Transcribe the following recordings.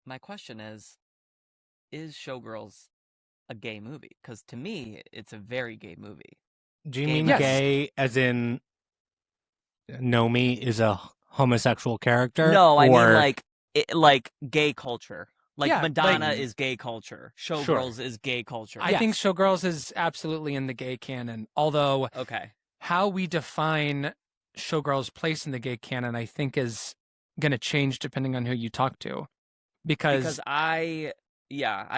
my question is Showgirls a gay movie? Because to me, it's a very gay movie. Do you Gay mean movie. Yes. gay as in Nomi is a homosexual character? No, I mean or like gay culture. Like Yeah, Madonna like- is gay culture. Sure. Showgirls is gay culture. I think Yes. Showgirls is absolutely in the gay canon. Although Okay. how we define Showgirls' place in the gay canon, I think, is going to change depending on who you talk to. Because I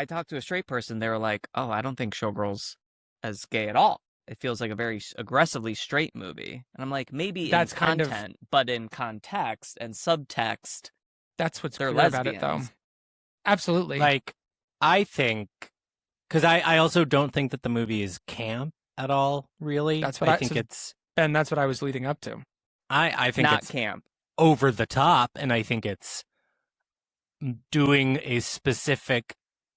talked to a straight person. They were like, "Oh, I don't think Showgirls is gay at all. It feels like a very aggressively straight movie." And I'm like, maybe That's in kind of- content, but in context and subtext, that's what's they're queer about it, though. lesbians. Absolutely. like, I think, because I also don't think that the movie is camp at all, really. That's what I I- think so- it's, Ben, that's what I was leading up to. I think Not it's camp. over the top, and I think it's doing a specific,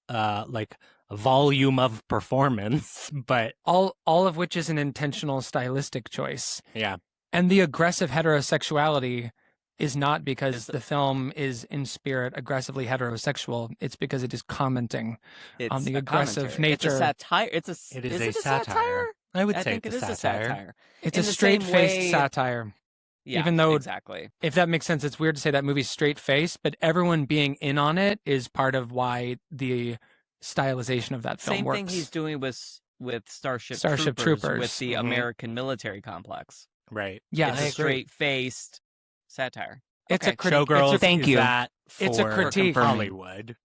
like, volume of performance, but All of which is an intentional stylistic choice. yeah. And the aggressive heterosexuality is not because Is the- the film is in spirit aggressively heterosexual. It's because it is commenting It's on the a aggressive commentary. It's a nature. satire. It is is a it a satire. I would I say think it's it is a satire. It's in a the same straight-faced way- satire. Yeah, Even though- exactly. If that makes sense, it's weird to say that movie's straight-faced, but everyone being in on it is part of why the stylization of that film Same works. thing he's doing with Starship Troopers. with the Mhm. American military complex. Right. Yes. It's I a agree. straight-faced satire. It's Okay. a critique. Showgirls Thank is you. that It's a for critique. Hollywood.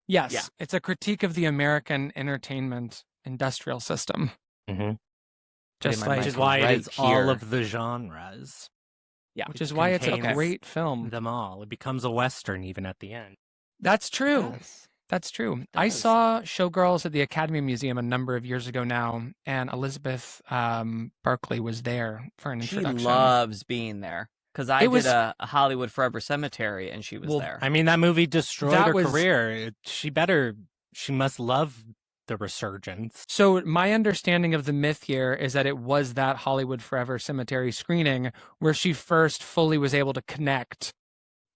Yes, Yeah. it's a critique of the American entertainment industrial system. Mm-hmm. Just my like, Which mic is why right it is all here. of the genres. Yeah. which is why it's a contains great film. Them all. It becomes a Western even at the end. That's true. Yes. That's true. It I does. saw Showgirls at the Academy Museum a number of years ago now, and Elizabeth Berkley was there for an She introduction. loves being there. Because I It did was- a Hollywood Forever Cemetery, and she was Well, there. I mean, that movie destroyed That her was- career. She must love the resurgence. So my understanding of the myth here is that it was that Hollywood Forever Cemetery screening where she first fully was able to connect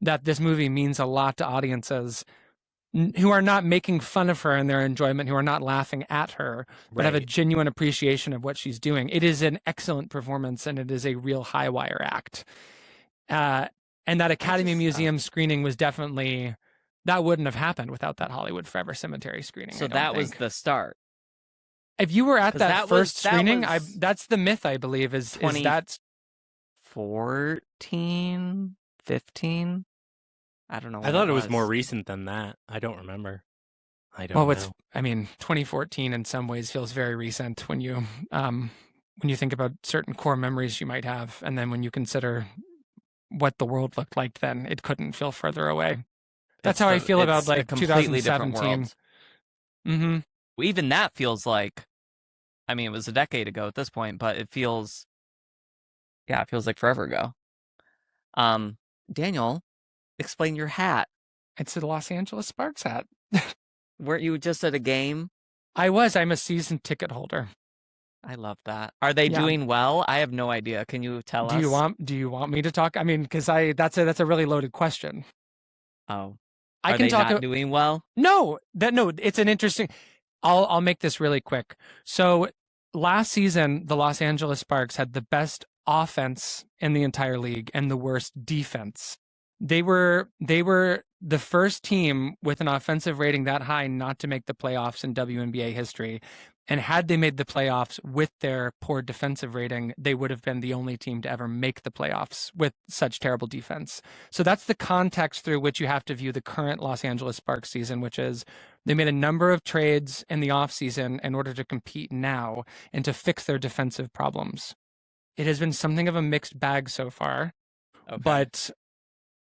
that this movie means a lot to audiences who are not making fun of her in their enjoyment, who are not laughing at her, but have a Right. genuine appreciation of what she's doing. It is an excellent performance, and it is a real high wire act. And that Academy just- Museum screening was definitely, that wouldn't have happened without that Hollywood Forever Cemetery screening. So I don't that was think. the start. If you were at 'Cause that, that was- first that screening, was- that's the myth, I believe, is 20 that 14, 15? I don't know. I when thought it was more recent than that. I don't remember. I don't well, know. it's, I mean, 2014 in some ways feels very recent when you think about certain core memories you might have, and then when you consider what the world looked like then, it couldn't feel further away. That's how I feel about it's a like completely different 2017. world. Mm-hmm. Even that feels like, I mean, it was a decade ago at this point, but it feels like forever ago. Daniel, explain your hat. It's a Los Angeles Sparks hat. Weren't you just at a game? I'm a season ticket holder. I love that. Are they Yeah. doing well? I have no idea. Can you tell us? Do you want me to talk? I mean, because that's a really loaded question. Oh, I are can they talk. not doing well? No, it's an interesting. I'll make this really quick. So last season, the Los Angeles Sparks had the best offense in the entire league and the worst defense. They were the first team with an offensive rating that high not to make the playoffs in WNBA history. And had they made the playoffs with their poor defensive rating, they would have been the only team to ever make the playoffs with such terrible defense. So that's the context through which you have to view the current Los Angeles Sparks season, which is they made a number of trades in the offseason in order to compete now and to fix their defensive problems. It has been something of a mixed bag so far, Okay. but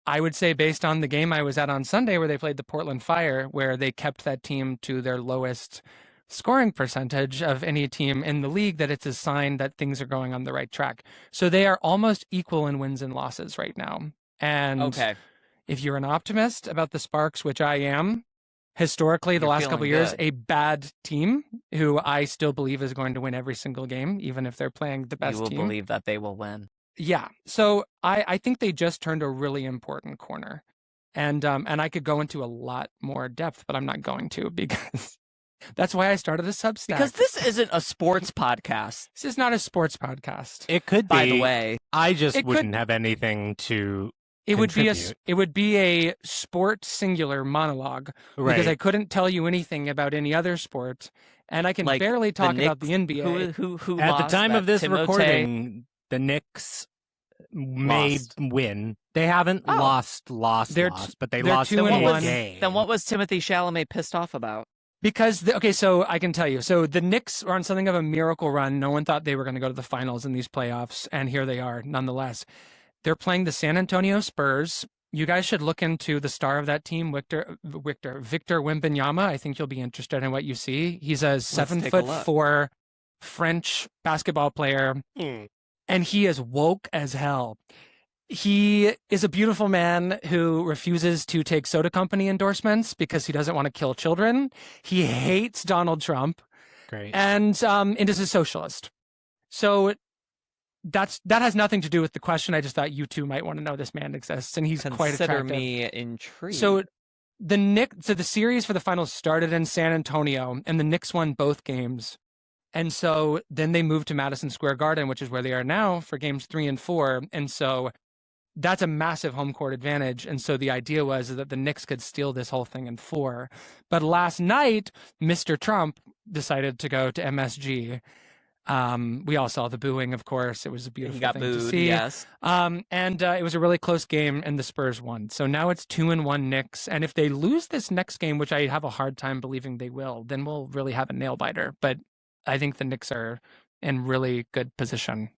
I would say based on the game I was at on Sunday where they played the Portland Fire, where they kept that team to their lowest scoring percentage of any team in the league, that it's a sign that things are going on the right track. So they are almost equal in wins and losses right now. And okay. if you're an optimist about the Sparks, which I am, historically, the You're last feeling couple of years, good. a bad team who I still believe is going to win every single game, even if they're playing the best You will team. believe that they will win. Yeah. So I think they just turned a really important corner. And I could go into a lot more depth, but I'm not going to because that's why I started a Substack. Because this isn't a sports podcast, This is not a sports podcast. It could be. by the way. I just It wouldn't could- have anything to It would contribute. be a sport singular monologue because I couldn't tell you anything about any other sport, and I can Like barely the talk about the Knicks, NBA. Who At the lost time that of this Timothée- recording, the Knicks may Lost. win. They haven't Oh. lost, They're but they they're lost 2 and a 1. game. Then what was Timothée Chalamet pissed off about? Because okay, so I can tell you. So the Knicks are on something of a miracle run. No one thought they were going to go to the finals in these playoffs, and here they are, nonetheless. They're playing the San Antonio Spurs. You guys should look into the star of that team, Victor Wembanyama. I think you'll be interested in what you see. He's a take a look. 7'4" French basketball player, and he is woke as hell. He is a beautiful man who refuses to take soda company endorsements because he doesn't want to kill children. He hates Donald Trump, Great. and is a socialist. So that has nothing to do with the question. I just thought you two might want to know this man exists, and he's quite Consider attractive. me intrigued. So the series for the finals started in San Antonio, and the Knicks won both games. And so then they moved to Madison Square Garden, which is where they are now for games 3 and 4. And so that's a massive home court advantage. And so the idea was that the Knicks could steal this whole thing in 4. But last night, Mr. Trump decided to go to MSG. We all saw the booing, of course. It was a beautiful he got thing to booed. see. Yes. And it was a really close game, and the Spurs won. So now it's 2-1 Knicks. And if they lose this next game, which I have a hard time believing they will, then we'll really have a nail biter. But I think the Knicks are in really good position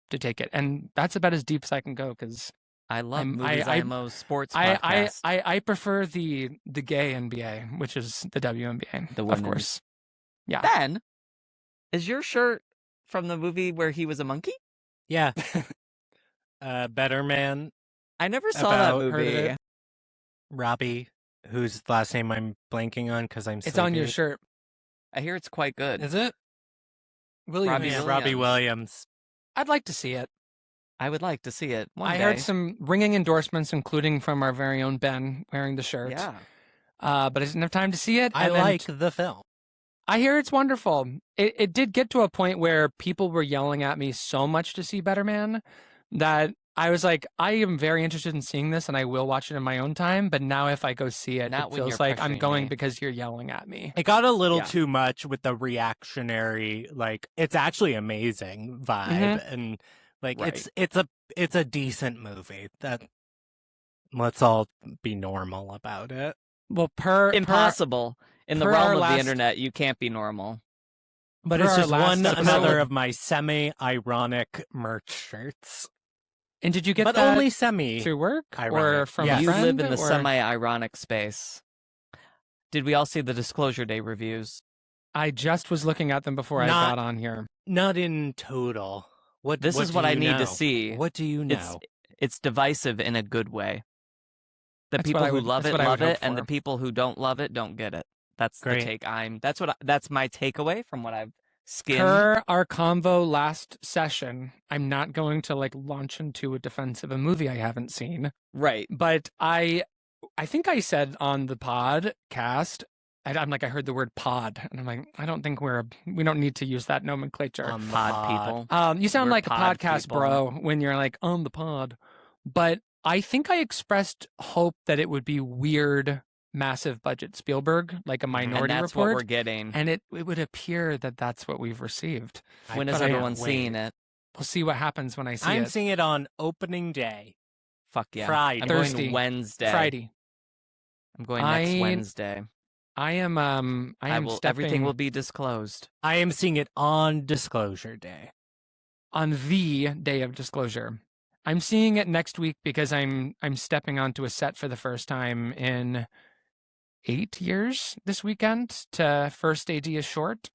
to take it. And that's about as deep as I can go because I love I'm- Movies I- IMO sports I, podcast. I prefer the gay NBA, which is the WNBA, The of women's. course. Yeah. Ben, is your shirt from the movie where he was a monkey? Yeah. Better Man, I never saw that About- heard of movie. it. Robbie, whose last name I'm blanking on because I'm It's so on your good. shirt. I hear it's quite good. Is it? William. Robbie Yeah, Williams. Robbie Williams. I'd like to see it. I would like to see it one I day. heard some ringing endorsements, including from our very own Ben wearing the shirt. Yeah. But I didn't have time to see it. I and then like the film. I hear it's wonderful. It did get to a point where people were yelling at me so much to see Better Man that I was like, I am very interested in seeing this and I will watch it in my own time. But now if I go see it, Not it when feels you're like I'm pressuring going me. because you're yelling at me. It got a little Yeah. too much with the reactionary, like it's actually amazing vibe, and like Right. it's a decent movie. That let's all be normal about it. Well, per Impossible. In the per realm our of last- the internet, you can't be normal. But Per it's our just last one episode- another of my semi-ironic merch shirts, And did you get but that only semi. through work or ironic. from Yes. a You friend? live in the or... semi-ironic space. Did we all see the Disclosure Day reviews? I just was looking at them before I Not- got on here. Not in total. What This is do what I you need to know? see. What do you know? It's divisive in a good way. The That's people what I who would- love that's it what I love would it, hope and the for. people who don't love it don't get it. That's Great. the take. That's my takeaway from what I've skimmed. Per our convo last session, I'm not going to like launch into a defense of a movie I haven't seen, Right. but I think I said on the podcast, I'm like I heard the word pod, and I'm like I don't think we don't need to use that nomenclature. On the Pod people. You sound we're like a pod podcast people. bro when you're like on the pod, but I think I expressed hope that it would be weird, massive budget Spielberg, like a Minority And that's Report. what we're getting. And it would appear that that's what we've received. When but is I everyone can't seeing wait. it? We'll see what happens when I see I'm it. seeing it on opening day, Fuck yeah. Friday. I'm Thursday. going Wednesday. Friday. I'm going next I- Wednesday. I am Everything will stepping be disclosed. I am seeing it on Disclosure Day. on the day of disclosure. I'm seeing it next week because I'm stepping onto a set for the first time in 8 years this weekend to first AD a short,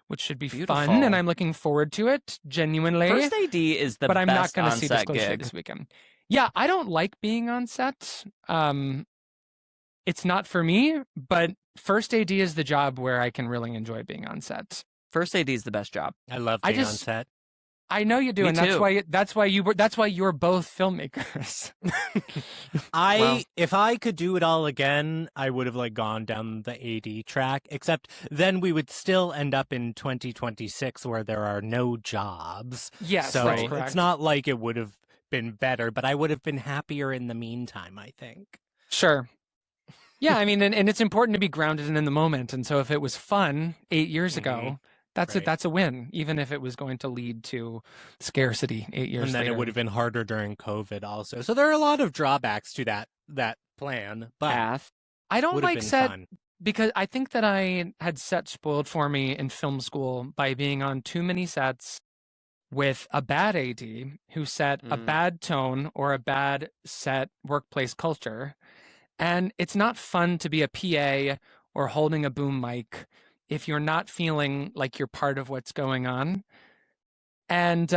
which should be fun, Beautiful. and I'm looking forward to it genuinely. First AD is the but I'm not best going to see on-set disclosure gig. this weekend. Yeah, I don't like being on set. It's not for me, but first AD is the job where I can really enjoy being on set. First AD is the best job. I love I being on just- set. I know you do, Me and too. that's why you're both filmmakers. Well, If I could do it all again, I would have like gone down the AD track, except then we would still end up in 2026 where there are no jobs. Yes, So that's Right. correct. it's not like it would have been better, but I would have been happier in the meantime, I think. Sure. Yeah, I mean, and it's important to be grounded and in the moment. And so if it was fun 8 years ago, Right. that's a win, even if it was going to lead to scarcity 8 years And then later. it would have been harder during COVID also. So there are a lot of drawbacks to that plan, but path. I don't would have like been set fun. because I think that I had set spoiled for me in film school by being on too many sets with a bad AD who set a Mm. bad tone or a bad set workplace culture. And it's not fun to be a PA or holding a boom mic if you're not feeling like you're part of what's going on. And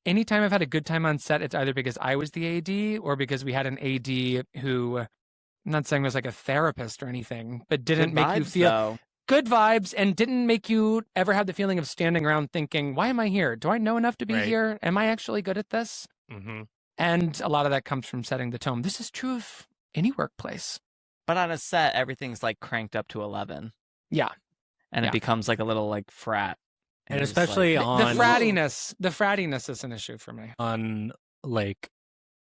anytime I've had a good time on set, it's either because I was the AD or because we had an AD who, I'm not saying was like a therapist or anything, but didn't Good make you vibes, feel though. good vibes and didn't make you ever have the feeling of standing around thinking, why am I here? Do I know enough to be Right. here? Am I actually good at this? Mm-hmm. And a lot of that comes from setting the tone. This is true of any workplace. But on a set, everything's like cranked up to 11, Yeah. and Yeah. it becomes like a little like frat. And you're just especially like, on The frattiness is an issue for me. on like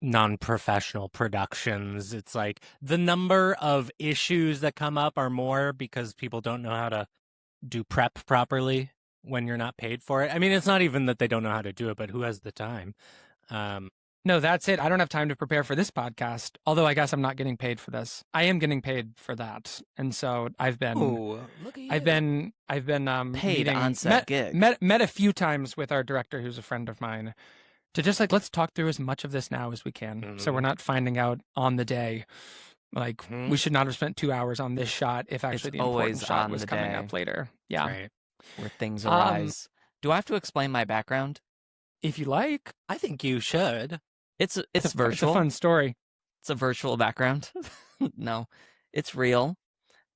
non-professional productions, it's like the number of issues that come up are more because people don't know how to do prep properly when you're not paid for it. I mean, it's not even that they don't know how to do it, but who has the time? No, that's it. I don't have time to prepare for this podcast. Although I guess I'm not getting paid for this. I am getting paid for that, and so I've been look at you. I've been paid meeting, on-set gig. met a few times with our director, who's a friend of mine, to just like let's talk through as much of this now as we can, so we're not finding out on the day. Like we should not have spent 2 hours on this shot if actually It's the important always shot on was the coming day. up later. Yeah, Right. where things arise. Do I have to explain my background? if you like, I think you should. It's it's virtual. a fun story. It's a virtual background. No, it's real.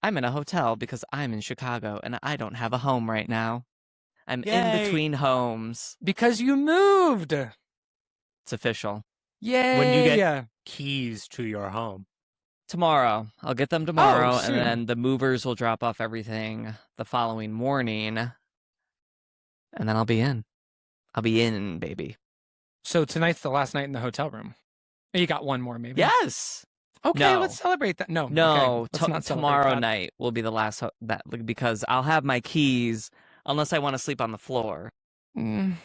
I'm in a hotel because I'm in Chicago and I don't have a home right now. I'm in Yay. between homes. Because you moved. It's official. Yay! When you get keys to your home. Tomorrow. I'll get them tomorrow, and soon. then the movers will drop off everything the following morning. And then I'll be in. I'll be in, baby. So tonight's the last night in the hotel room. You got one more, maybe. Yes. Okay, No. let's celebrate that. No, No, okay, let's not celebrate tomorrow that. night will be the last because I'll have my keys unless I want to sleep on the floor Mm.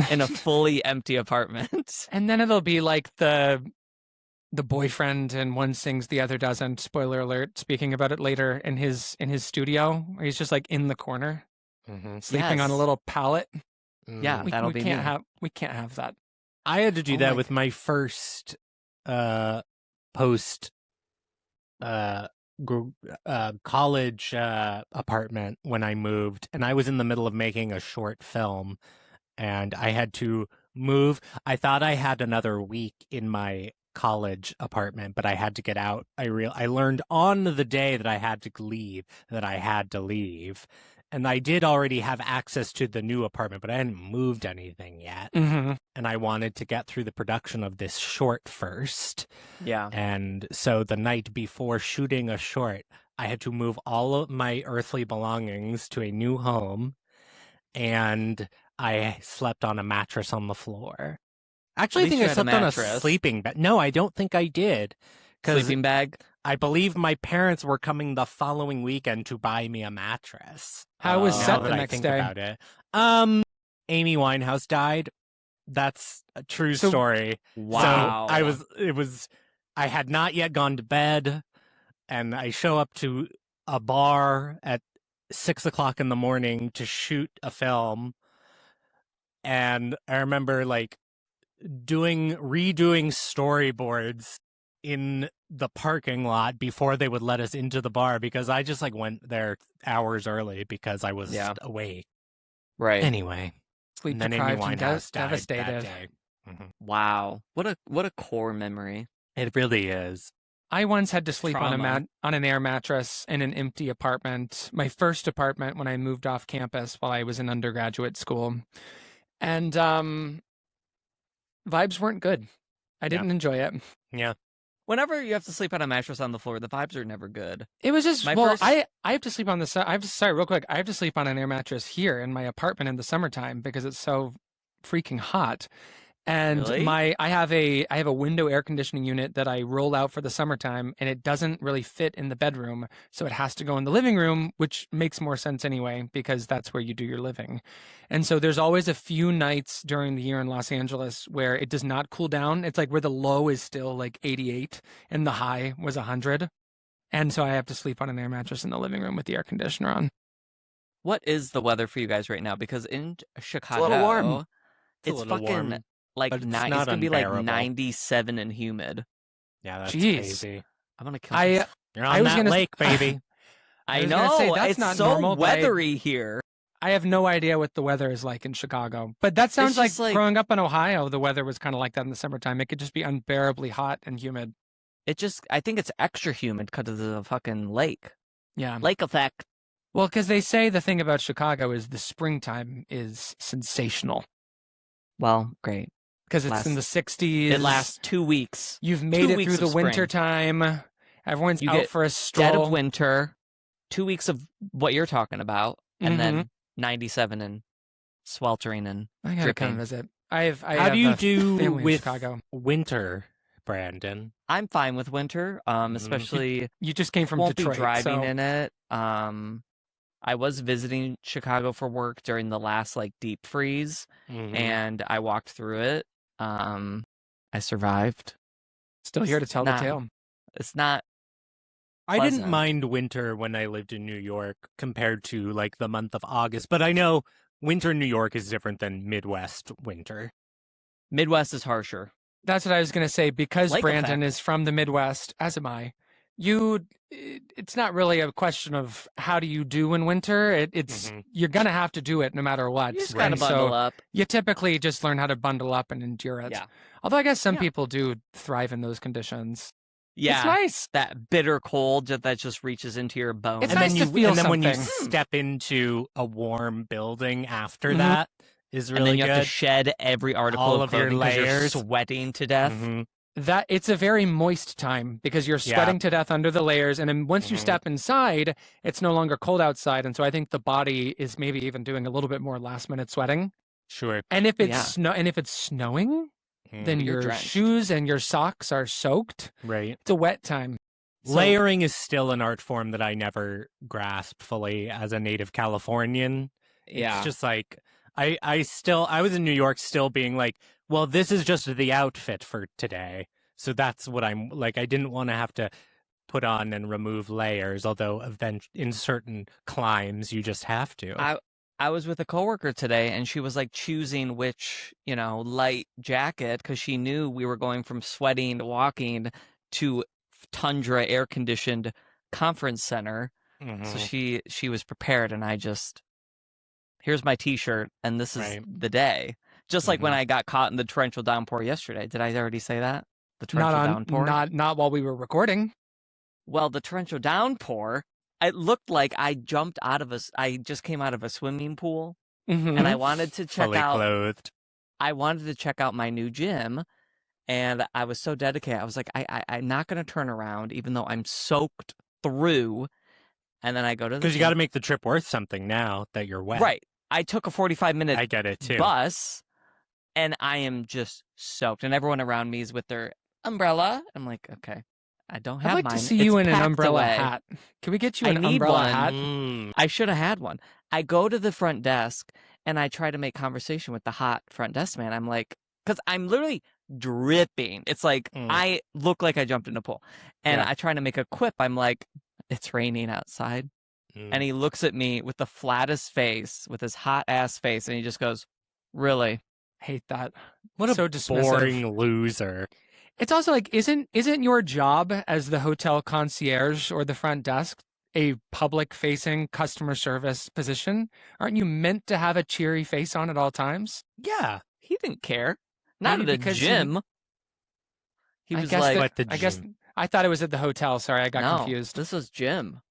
in a fully empty apartment. And then it'll be like the boyfriend and one sings, the other doesn't. Spoiler alert. Speaking about it later in his studio, where he's just like in the corner, sleeping on a Yes. little pallet. Yeah, We, that'll we be can't me. have we can't have that. I had to do Oh that my with my first post college apartment when I moved, and I was in the middle of making a short film, and I had to move. I thought I had another week in my college apartment, but I had to get out. I learned on the day that I had to leave that I had to leave. And I did already have access to the new apartment, but I hadn't moved anything yet. Mm-hmm. And I wanted to get through the production of this short first. Yeah. And so the night before shooting a short, I had to move all of my earthly belongings to a new home. And I slept on a mattress on the floor. Actually, I least think you I had a slept on a mattress. sleeping bag. No, I don't think I did. Because Sleeping bag. I believe my parents were coming the following weekend to buy me a mattress. How was Oh. Now set that the I next think day? about it. Amy Winehouse died. That's a true So- story. Wow. So I had not yet gone to bed, and I show up to a bar at 6:00 in the morning to shoot a film. And I remember like redoing storyboards in the parking lot before they would let us into the bar because I just like went there hours early because I was Yeah. awake. Right. Anyway, Sleep and then Amy deprived and Winehouse died devastated. that day. Wow. What a core memory. It really is. I once had to sleep on Trauma. on an air mattress in an empty apartment, my first apartment when I moved off campus while I was in undergraduate school. And vibes weren't good. I Yeah. didn't enjoy it. Yeah. Whenever you have to sleep on a mattress on the floor, the vibes are never good. It was just My well, first- I have to sleep on sorry, real quick. I have to sleep on an air mattress here in my apartment in the summertime because it's so freaking hot. And Really? I have a window air conditioning unit that I roll out for the summertime, and it doesn't really fit in the bedroom, so it has to go in the living room, which makes more sense anyway because that's where you do your living. And so there's always a few nights during the year in Los Angeles where it does not cool down. It's like where the low is still like 88 and the high was 100. And so I have to sleep on an air mattress in the living room with the air conditioner on. What is the weather for you guys right now? Because in Chicago, little warm. It's a it's little fucking warm, like but it's it's not gonna be like unbearable. 97 and humid. Yeah, that's Jeez. crazy. I'm gonna kill I myself. You're I on was that gonna- lake, baby. I was gonna know say, that's it's not so normal, but I- weathery here. I have no idea what the weather is like in Chicago. But that sounds like, just like- growing up in Ohio, the weather was kind of like that in the summertime. It could just be unbearably hot and humid. I think it's extra humid because of the fucking lake. Yeah. Lake effect. Well, because they say the thing about Chicago is the springtime is sensational Well, great. because it's in the 60s. It lasts 2 weeks. You've made 2 it weeks through the of spring. winter time. Everyone's You out get for a Dead stroll. of winter, 2 weeks of what you're talking about, and Mm-hmm. then 97 and sweltering and I gotta dripping. come visit. I have How do you a do family in with Chicago. winter, Brandon? I'm fine with winter, especially You just came from won't Detroit, be driving so in it. I was visiting Chicago for work during the last like deep freeze, Mhm. and I walked through it. I survived. still here to tell the Nah. tale. It's not. I didn't pleasant. mind winter when I lived in New York compared to like the month of August, but I know winter in New York is different than Midwest winter. Midwest is harsher. That's what I was going to say. Because Lake Brandon effect. is from the Midwest, as am I, it's not really a question of how do you do in winter. It's Mhm. you're going to have to do it no matter what. You just Right. gotta bundle So up. you typically just learn how to bundle up and endure it. Yeah. Although I guess some Yeah. people do thrive in those conditions. Yeah. It's nice. That bitter cold that just reaches into your bones. It's and nice then to you feel and then when you something. step into a warm building after Mhm. that is And really then you good. have to shed every article All of of your clothing 'cause layers. you're sweating to death. Mhm. That it's a very moist time because you're Yeah. sweating to death under the layers, and then once you Mhm. step inside, it's no longer cold outside, and so I think the body is maybe even doing a little bit more last minute sweating. Sure. And if it's Yeah. if it's snowing, then Mhm. You're your drenched. shoes and your socks are soaked. Right. It's a wet time. So- Layering is still an art form that I never grasped fully as a native Californian. Yeah. It's just like I was in New York still being like, well, this is just the outfit for today. So that's what I'm like. I didn't want to have to put on and remove layers, although in certain climes you just have to. I was with a coworker today, and she was like choosing which, light jacket because she knew we were going from sweating to walking to tundra air conditioned conference center. So Mhm. she was prepared, and I just, here's my T-shirt, and this is Right. the day. Just like when Mhm. I got caught in the torrential downpour yesterday. Did I already say that? The Not torrential on downpour. not while we were recording. Well, the torrential downpour. It looked like I just came out of a swimming pool, Mhm. and I wanted to check Fully out. clothed. I wanted to check out my new gym, and I was so dedicated. I was like, I'm not going to turn around, even though I'm soaked through. And then I go to the Because you gym. got to make the trip worth something now that you're wet. Right. I took a 45-minute I get it too. bus, and I am just soaked. And everyone around me is with their umbrella. I'm like, okay, I don't have I'd like mine. to see It's you in an packed umbrella away. hat. Can we get you I an need umbrella one. hat? Mm. I should have had one. I go to the front desk, and I try to make conversation with the hot front desk man. I'm like, because I'm literally dripping. It's like Mm. I look like I jumped in a pool. And Yeah. I try to make a quip. I'm like, it's raining outside. Mm. And he looks at me with the flattest face, with his hot ass face, and he just goes, really? Hate that. What a so dismissive. boring loser. It's also like, isn't your job as the hotel concierge or the front desk a public facing customer service position? Aren't you meant to have a cheery face on at all times? Yeah. He didn't care. Not Maybe at a because gym. He was I guess like, But the I guess gym. I thought it was at the hotel. Sorry, I got No, confused. this was Jim.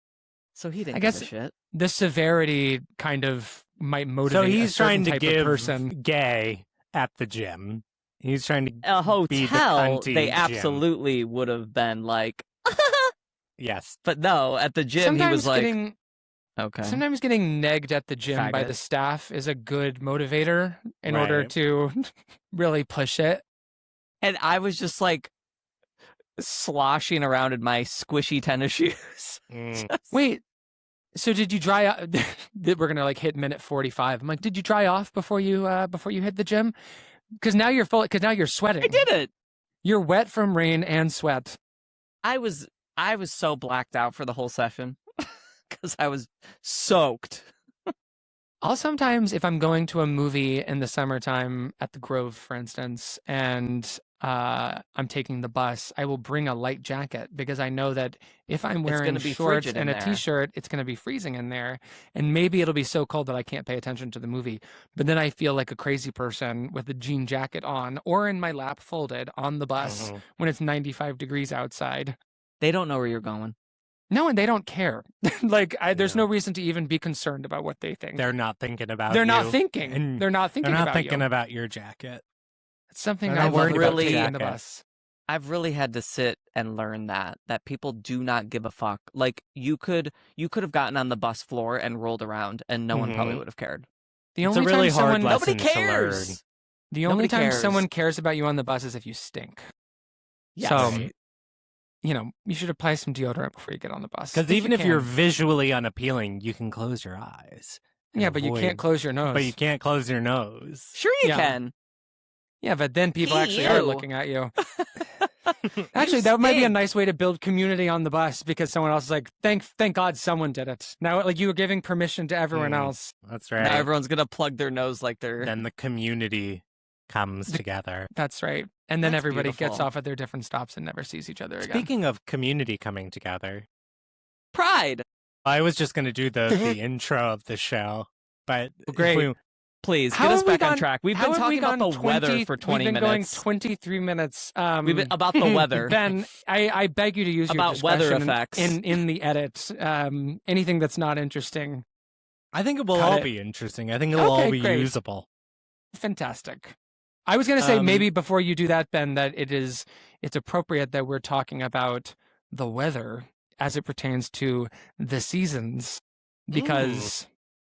So he didn't I give guess a shit. the severity kind of might motivate So he's a certain trying to type give of person. gay at the gym. He's trying to A be the hotel, cunty they Jim. absolutely would have been like, Yes. but no, at the gym he was like, okay. Sometimes getting negged at the gym by Faggot. the staff is a good motivator in order Right. to really push it. And I was just like sloshing around in my squishy tennis shoes. Wait, so did you dry off? We're gonna like hit minute 45. I'm like, did you dry off before you hit the gym? Because now you're full. Because now you're sweating. I did it. You're wet from rain and sweat. I was so blacked out for the whole session because I was soaked. I'll sometimes, if I'm going to a movie in the summertime at the Grove, for instance, and I'm taking the bus, I will bring a light jacket because I know that if I'm It's wearing gonna be shorts frigid and in a there. t-shirt, it's going to be freezing in there. And maybe it'll be so cold that I can't pay attention to the movie. But then I feel like a crazy person with a jean jacket on or in my lap folded on the bus when it's 95 degrees outside. They don't know where you're going. No, and they don't care. Like, there's Yeah. no reason to even be concerned about what they think. They're not thinking about They're you. not thinking. And They're not thinking They're not about thinking you. about your jacket. It's something They're I not love worried about about the taking the jacket. bus. I've really had to sit and learn that people do not give a fuck. Like you could have gotten on the bus floor and rolled around and no one probably Mhm. would have cared. The It's only a really time hard someone lesson Nobody to learn. cares. the only Nobody time cares. someone cares about you on the bus is if you stink. Yes. So, Right. you know, you should apply some deodorant before you get on the bus. Because even if you're can. visually unappealing, you can close your eyes. and Yeah, but you can't avoid- close your nose. But you can't close your nose. Sure you Yeah. can. Yeah, but then people actually are Ew. looking at you. Actually, that might be a stink. nice way to build community on the bus because someone else is like, thank God someone did it. Now, like, you were giving permission to everyone Mm. else. That's Now right. everyone's gonna plug their nose like they're Then the community comes together. That's right. And then That's everybody gets beautiful. off at their different stops and never sees each other again. Speaking of community coming together, pride. I was just going to do the intro of the show, but if Great. we- Please How get us have we back on gone- track. We've How been have we talking about gone the weather for 20 We've been minutes. going 23 minutes. We've been about the weather. Ben, I beg you to use your About weather discretion effects. in the edit. Anything that's not interesting, I think it will Cut all it. be interesting. I think it'll all Okay, be great. usable. fantastic. I was going to say maybe Um, before you do that, Ben, that it's appropriate that we're talking about the weather as it pertains to the seasons, because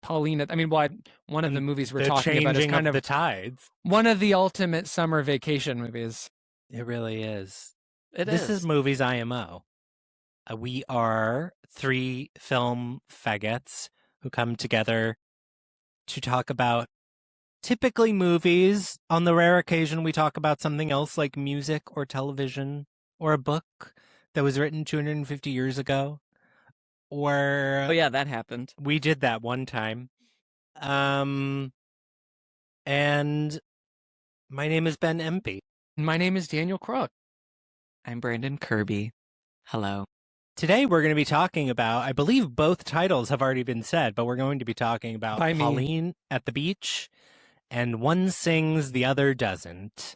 Pauline, I mean, one of the movies we're the talking changing about is kind of of the tides. one of the ultimate summer vacation movies. It really is. This This is Movies IMO. We are 3 film faggots who come together to talk about typically movies. On the rare occasion we talk about something else like music or television or a book that was written 250 years ago. Or Oh yeah, that happened. we did that one time. And my name is Ben Empey. My name is Daniel Crook. I'm Brandon Kirby. Hello. Today we're going to be talking about, I believe both titles have already been said, but we're going to be talking about By me. Pauline at the Beach and One Sings, the Other Doesn't.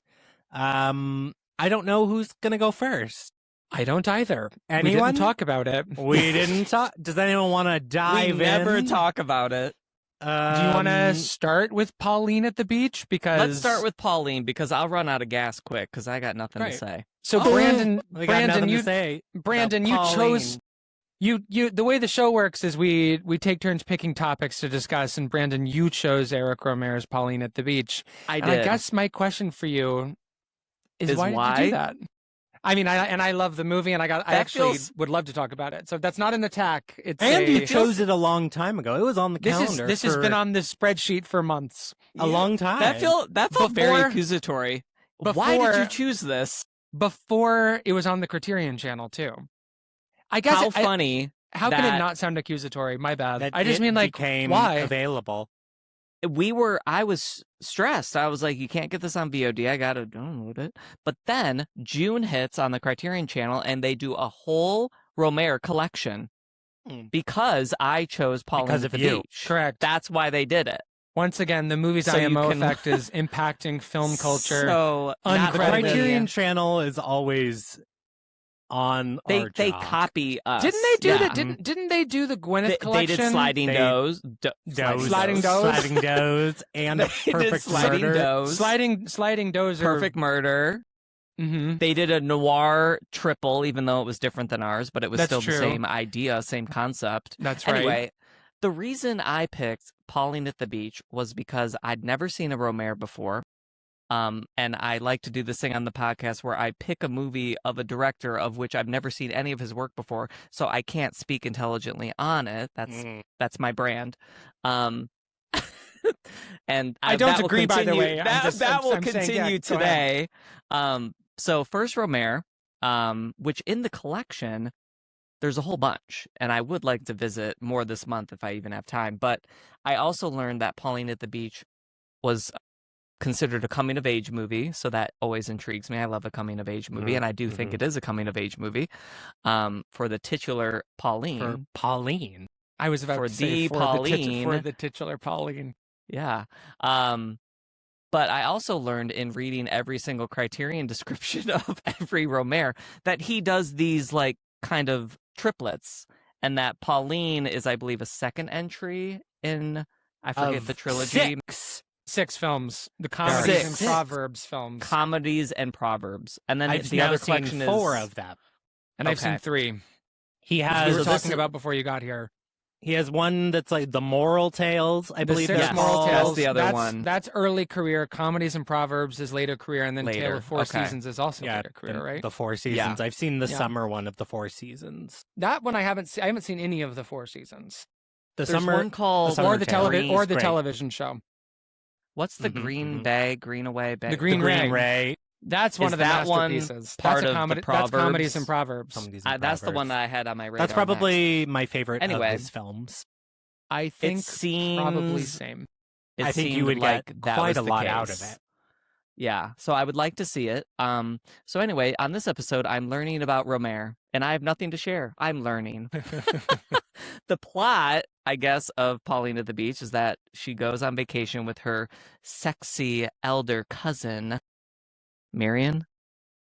I don't know who's going to go first. I don't either. We Anyone? didn't talk about it. We didn't talk. Does anyone want to dive We never in? talk about it. Do you want to start with Pauline at the beach? Because Let's start with Pauline because I'll run out of gas quick because I got nothing to Great. say. so Oh, Brandon. We got nothing you to say. Brandon, about you chose Pauline. you. The way the show works is we take turns picking topics to discuss, and Brandon, you chose Éric Rohmer's Pauline at the Beach. I And did. I guess my question for you is Is why did you why? do that? I mean, I love the movie, and I That actually feels- would love to talk about it. So that's not an attack. It's And you a, chose it a long time ago. It was on the this calendar. this has for been on this spreadsheet for months. a long time. That felt very Before- accusatory. Why did you before- choose this? Before it was on the Criterion channel too. I guess How funny. how can it that- not sound accusatory? My bad. that I just it mean like became why? available. I was stressed. I was like, you can't get this on VOD. I got to download it. But then June hits on the Criterion channel and they do a whole Rohmer collection Hmm. because I chose Pauline Because at of the you. Beach. Correct. That's why they did it. Once again, the movie's So you IMO can- effect is impacting film culture. So Not The credited. Criterion channel is always on They our they job. copy us. Didn't they do yeah. the didn't they do the Gwyneth They collection? did sliding They- doors, Sliding doors. Sliding doors, and They did perfect sliding murder. doors, Sliding doors are perfect murder. Mhm. They did a noir triple, even though it was different than ours, but it was That's still true. the same idea, same concept. That's right. Anyway, the reason I picked Pauline at the Beach was because I'd never seen a Rohmer before. And I like to do this thing on the podcast where I pick a movie of a director of which I've never seen any of his work before, so I can't speak intelligently on it. That's my brand. And I don't that will agree, by the continue- way. I'm That just- that will I'm saying, continue yeah, go ahead. today. So first Rohmer, which in the collection there's a whole bunch, and I would like to visit more this month if I even have time. But I also learned that Pauline at the Beach was considered a coming of age movie, so that always intrigues me. I love a coming of age movie, and I do think it is a coming of age movie. For the titular Pauline. For Pauline. I was about For to say the Pauline. for the titular Pauline. Yeah. But I also learned in reading every single Criterion description of every Rohmer that he does these like kind of triplets, and that Pauline is, I believe, a second entry in, I forget Of the trilogy. Six films. The comedies and Six. proverbs films. Comedies and proverbs, and then I've the now other seen collection 4 is of them. And I've Okay. seen 3. He We has were So this talking is- about before you got here. he has one that's like the moral tales, I The believe. Six Yes, Moral called. that's Tales. the other one. That's early career. Comedies and proverbs is later career, and then Tale Later, of Four okay. Seasons is also Yeah, later career, right? The 4 seasons. I've seen the Yeah. summer one of the 4 seasons. That one I haven't seen. I haven't seen any of the 4 seasons, The There's summer one called Summer or the Tale. television, or the Great. television show. what's the Mhm, Green mhm. Bay, Greenaway Bay? The Green the Green Ray. Ray. That's one Is of the that one masterpieces. part That's a of the comedy. That's comedies and Proverbs? proverbs. Comedies and That's the one Proverbs. that I had on my radar. That's probably my favorite Anyway. of his films. I think seems probably same. It I think you seemed would like get that quite was a the lot out of case. it. Yeah, so I would like to see it. So anyway, on this episode, I'm learning about Rohmer, and I have nothing to share. I'm learning. The plot, I guess, of Pauline at the Beach is that she goes on vacation with her sexy elder cousin, Marion.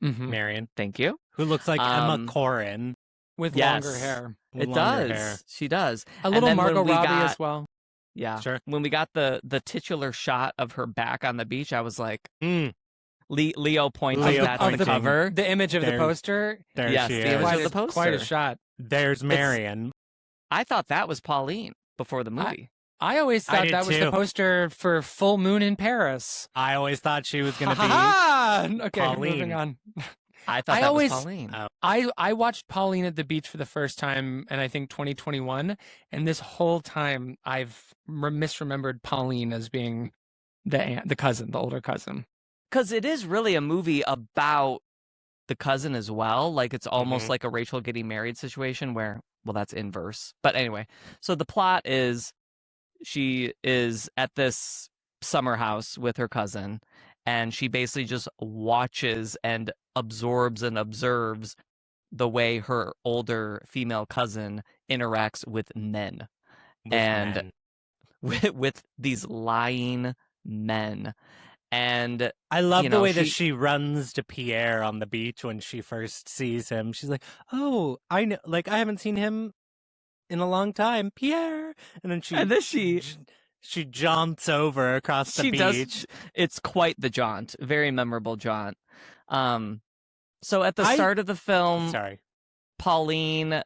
Mhm. Marion, Thank you. who looks like Emma Um, Corrin. With Yes. longer hair, with It longer does. hair. She does. a And little then when Margot we Robbie got- as well. Yeah. Sure. When we got the titular shot of her back on the beach, I was like, Mm, Leo pointing Leo that of on the the pointing. cover. The image of the There- poster. there Yes, she the is. image Quite of the a, quite a poster. shot. There's Marion. I thought that was Pauline before the movie. I always I thought did that was the too. poster for Full Moon in Paris. I always thought she was going to be. Ha-ha! Okay, Pauline. moving on. I thought I that always- was Pauline. Oh. I watched Pauline at the Beach for the first time, and I think 2021. And this whole time, I've misremembered Pauline as being the cousin, the older cousin. Because it is really a movie about the cousin as well. Like it's almost Mhm. like a Rachel getting married situation where, well, that's inverse. But anyway, so the plot is she is at this summer house with her cousin, and she basically just watches and absorbs and observes the way her older female cousin interacts with men, with and- men. with these lying men. And I love you the know, way that she- she runs to Pierre on the beach when she first sees him. She's like, "Oh, I know. Like I haven't seen him in a long time, Pierre." And then she jaunts over across the she beach. does. It's quite the jaunt, very memorable jaunt. So at the I- start of the film, Sorry. Pauline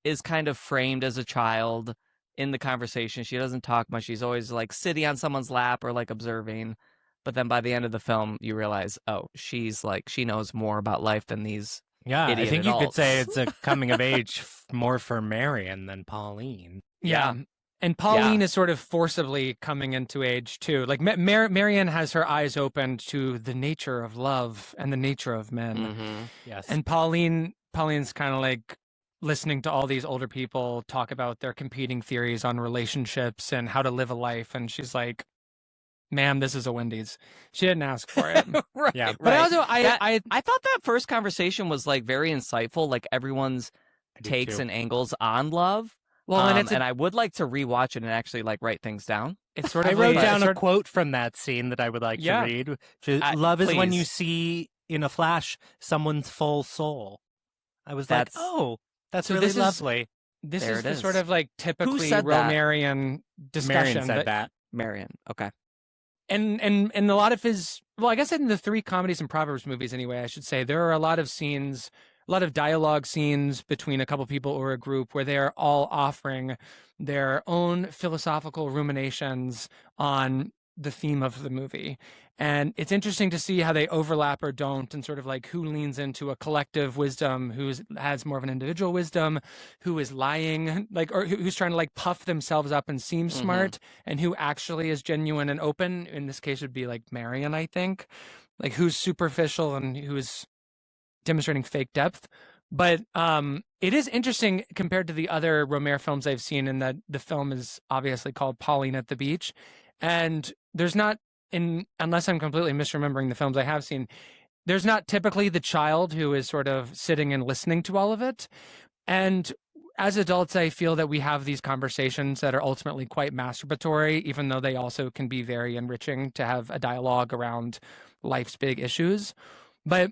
is kind of framed as a child in the conversation. She doesn't talk much. She's always like sitting on someone's lap or like observing. But then by the end of the film, you realize, oh, she's like, she knows more about life than these. Yeah, I Idiot think you could say adults. it's a coming of age more for Marion than Pauline. Yeah. And Pauline is sort of forcibly coming into age too. Like Marianne has her eyes opened to the nature of love and the nature of men. Mm-hmm. Yes. And Pauline's kind of like listening to all these older people talk about their competing theories on relationships and how to live a life. And she's like, ma'am, this is a Wendy's. She didn't ask for it. Right. Yeah, But also, That- I I thought that first conversation was like very insightful, like everyone's I do takes too. and angles on love. well, and it's and I would like to rewatch it and actually like write things down. it's sort I of wrote like, down a sort- quote from that scene that I would like Yeah. to read. Which is, love is when you please. see in a flash someone's full soul. I was like, That's oh, that's So really this is- lovely. This There is it the is. sort of like typically said that? Romerian discussion. Marion said that. Marion. Okay. And a lot of his, well, I guess in the 3 comedies and Proverbs movies anyway, I should say, there are a lot of scenes, a lot of dialogue scenes between a couple people or a group where they're all offering their own philosophical ruminations on the theme of the movie. And it's interesting to see how they overlap or don't, and sort of like who leans into a collective wisdom, who has more of an individual wisdom, who is lying, like, or who's trying to like puff themselves up and seem smart, and who actually is genuine and open. In this case, would be like Marion, I think, like who's superficial and who's demonstrating fake depth. But it is interesting compared to the other Rohmer films I've seen, in that the film is obviously called Pauline at the Beach, and there's not, unless I'm completely misremembering the films I have seen, there's not typically the child who is sort of sitting and listening to all of it. And as adults, I feel that we have these conversations that are ultimately quite masturbatory, even though they also can be very enriching to have a dialogue around life's big issues. But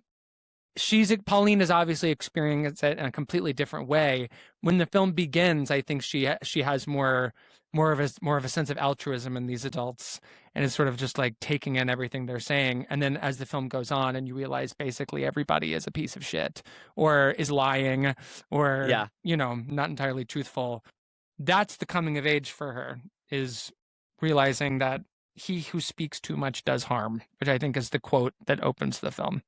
Pauline is obviously experiencing it in a completely different way. When the film begins, I think she has more of a sense of altruism in these adults, and is sort of just like taking in everything they're saying. And then as the film goes on, and you realize basically everybody is a piece of shit, or is lying, or not entirely truthful. That's the coming of age for her, is realizing that he who speaks too much does harm, which I think is the quote that opens the film.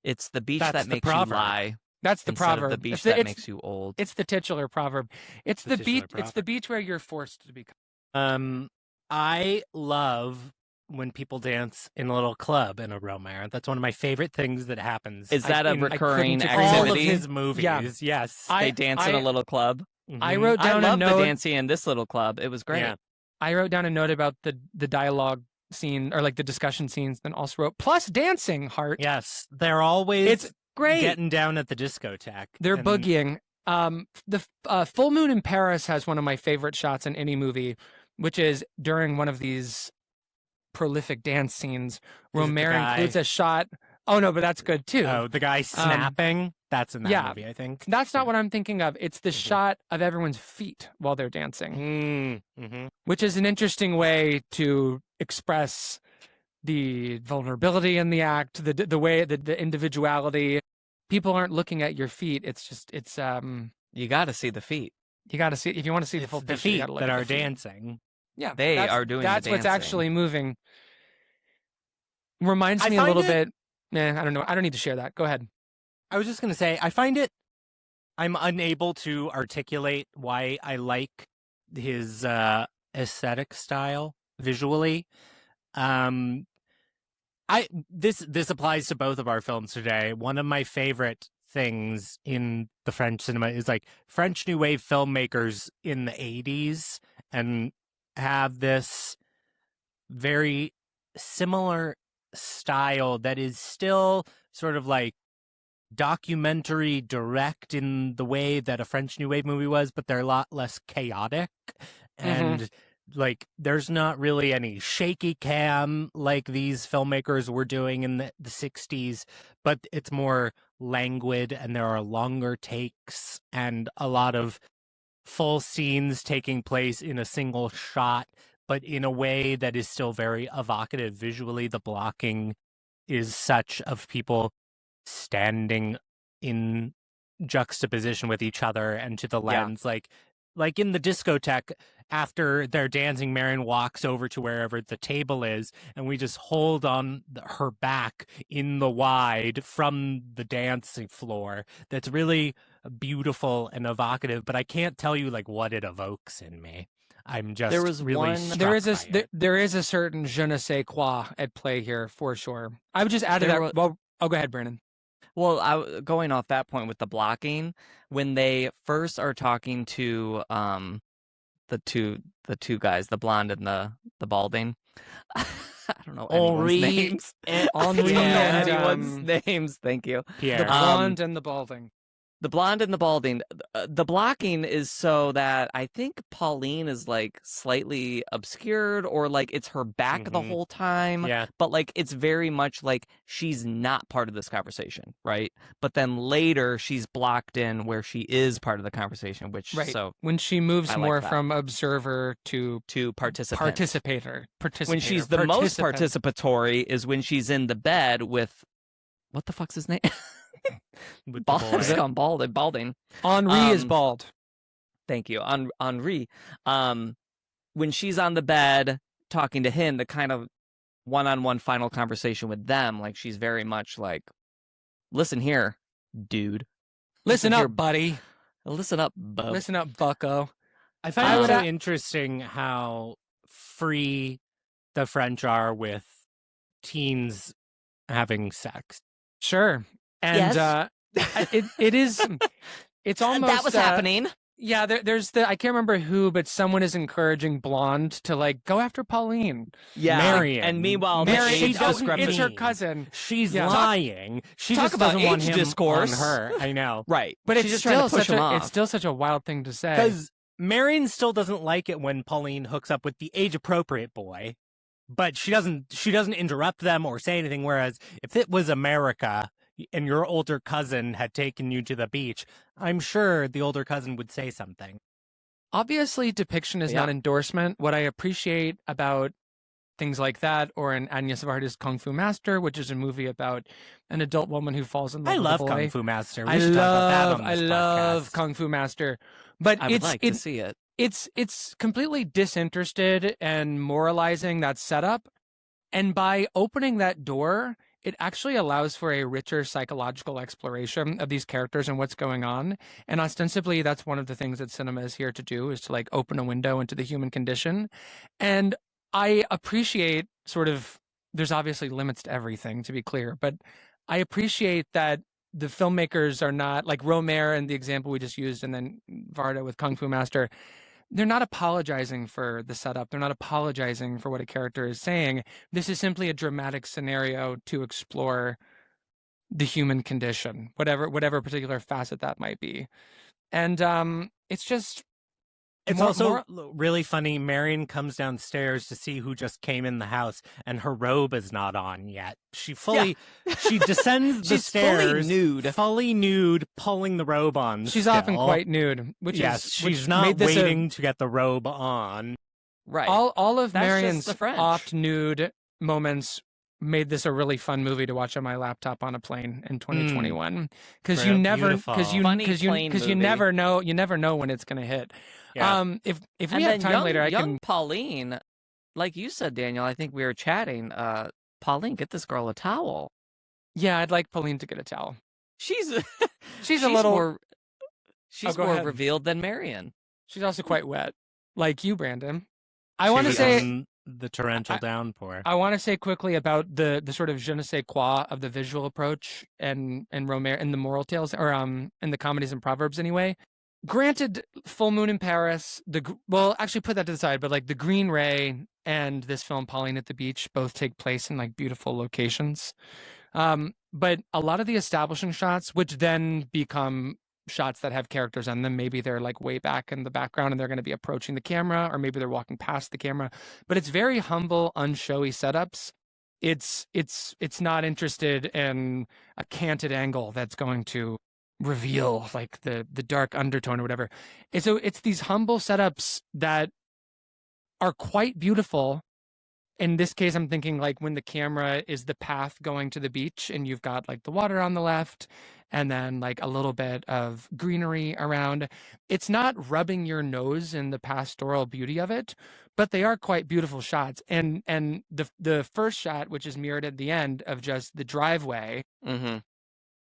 It's the beach That's that the makes you proverb. lie. That's the instead proverb. of the beach It's that makes you old. It's the titular proverb. It's The the beach. titular It's the beach where you're forced to become. I love when people dance in a little club in a Rohmer. That's one of my favorite things that happens. Is that a recurring agree more. all of activity? his movies? Yeah. Yes. They dance in a little club. I Mhm. wrote I down a love the note. dancing in this little club. It was great. Yeah. I wrote down a note about the dialogue scene, or like the discussion scenes. Then also wrote plus dancing. Heart. Yes, they're always It's great. getting down at the discotheque. They're and boogieing. The Full Moon in Paris has one of my favorite shots in any movie, which is during one of these prolific dance scenes. Is it the Rohmer guy- includes a shot. Oh no, but that's good too. Oh, the guy snapping. That's in that yeah. movie, I think. That's not Yeah. what I'm thinking of. It's the shot of everyone's feet while they're dancing, Mm-hmm. which is an interesting way to express the vulnerability in the act, the way that the individuality. People aren't looking at your feet. It's just You got to see the feet. you got to see, if you want to see the It's full the picture, you feet got to look that at are the feet. dancing. Yeah, They are doing the That's what's dancing. actually moving. Reminds I me a find little it- bit. I don't know. I don't need to share that. Go ahead. I was just going to say, I'm unable to articulate why I like his aesthetic style visually. This applies to both of our films today. One of my favorite things in the French cinema is like French New Wave filmmakers in the 80s, and have this very similar style that is still sort of like documentary direct in the way that a French New Wave movie was, but they're a lot less chaotic. And like there's not really any shaky cam like these filmmakers were doing in the 60s, but it's more languid, and there are longer takes and a lot of full scenes taking place in a single shot, but in a way that is still very evocative visually. The blocking is such of people standing in juxtaposition with each other and to the lens. Like in the discotheque, after they're dancing, Marion walks over to wherever the table is, and we just hold on her back in the wide from the dancing floor. That's really beautiful and evocative, but I can't tell you like what it evokes in me. I'm just There was really one- struck There is by it. there is a certain je ne sais quoi at play here for sure. I would just add to There that. wa- Well, oh, go ahead, Brandon. Well, going off that point with the blocking, when they first are talking to the two guys, the blonde and the balding. I don't know anyone's Henri names. Henri Yeah, and, anyone's names. Thank you. Pierre. The blonde and the balding. The blonde and the balding. The blocking is so that I think Pauline is like slightly obscured, or like it's her back the whole time. Yeah. But like it's very much like she's not part of this conversation, right? But then later she's blocked in where she is part of the conversation, which Right. so When she moves I like more that. from observer to participant. participator. When she's the most participatory is when she's in the bed with what the fuck's his name? With the boy. It's gone balding. Henri is bald. Thank you. Henri. When she's on the bed talking to him, the kind of one-on-one final conversation with them, like she's very much like, listen here, dude. Listen up, here, buddy. Listen up, bub. Listen up, bucko. I find it so interesting how free the French are with teens having sex. Sure. And Yes. it is, it's almost... That was happening. Yeah, there's I can't remember who, but someone is encouraging Blonde to like go after Pauline. Yeah. Marion. And meanwhile, Marion, the age discrepancy. it's her cousin. She's Yeah. lying. She Talk just about doesn't want age him discourse. on her. I know. Right. But She's it's just trying still to push such him a off. it's still such a wild thing to say. Because Marion still doesn't like it when Pauline hooks up with the age-appropriate boy, but she doesn't interrupt them or say anything. Whereas if it was America and your older cousin had taken you to the beach, I'm sure the older cousin would say something. Obviously, depiction is not endorsement. What I appreciate about things like that, or in Agnes Varda's Kung Fu Master, which is a movie about an adult woman who falls in love I with love a boy. Kung Fu Master. We should talk about that on I this love podcast. Kung Fu Master, but I would like to see it. It's completely disinterested and moralizing that setup, and by opening that door, it actually allows for a richer psychological exploration of these characters and what's going on. And ostensibly, that's one of the things that cinema is here to do, is to like open a window into the human condition. And I appreciate there's obviously limits to everything, to be clear, but I appreciate that the filmmakers are not like Rohmer and the example we just used, and then Varda with Kung Fu Master. They're not apologizing for the setup. They're not apologizing for what a character is saying. This is simply a dramatic scenario to explore the human condition, whatever particular facet that might be. And it's just... It's also really funny. Marion comes downstairs to see who just came in the house, and her robe is not on yet. She descends the stairs, fully nude, pulling the robe on. She's often quite nude, she's not waiting to get the robe on. Right. All of That's Marion's just the French. oft nude moments made this a really fun movie to watch on my laptop on a plane in 2021, because you never know when it's going to hit. Yeah. If we have time later, I young can. Pauline, like you said, Daniel, I think we were chatting. Pauline, get this girl a towel. Yeah, I'd like Pauline to get a towel. She's a little more. She's go more ahead. revealed than Marion. She's also quite wet, like you, Brandon. I want to say the torrential downpour. I want to say quickly about the sort of je ne sais quoi of the visual approach and Rohmer and the moral tales, or in the comedies and proverbs anyway. Granted, Full Moon in Paris, actually put that to the side, but like The Green Ray and this film, Pauline at the Beach, both take place in like beautiful locations. But a lot of the establishing shots, which then become shots that have characters on them, maybe they're like way back in the background and they're going to be approaching the camera, or maybe they're walking past the camera, but it's very humble, unshowy setups. It's not interested in a canted angle that's going to reveal like the dark undertone or whatever. And so it's these humble setups that are quite beautiful. In this case, I'm thinking like when the camera is the path going to the beach and you've got like the water on the left and then like a little bit of greenery around. It's not rubbing your nose in the pastoral beauty of it, but they are quite beautiful shots. And the first shot, which is mirrored at the end of just the driveway,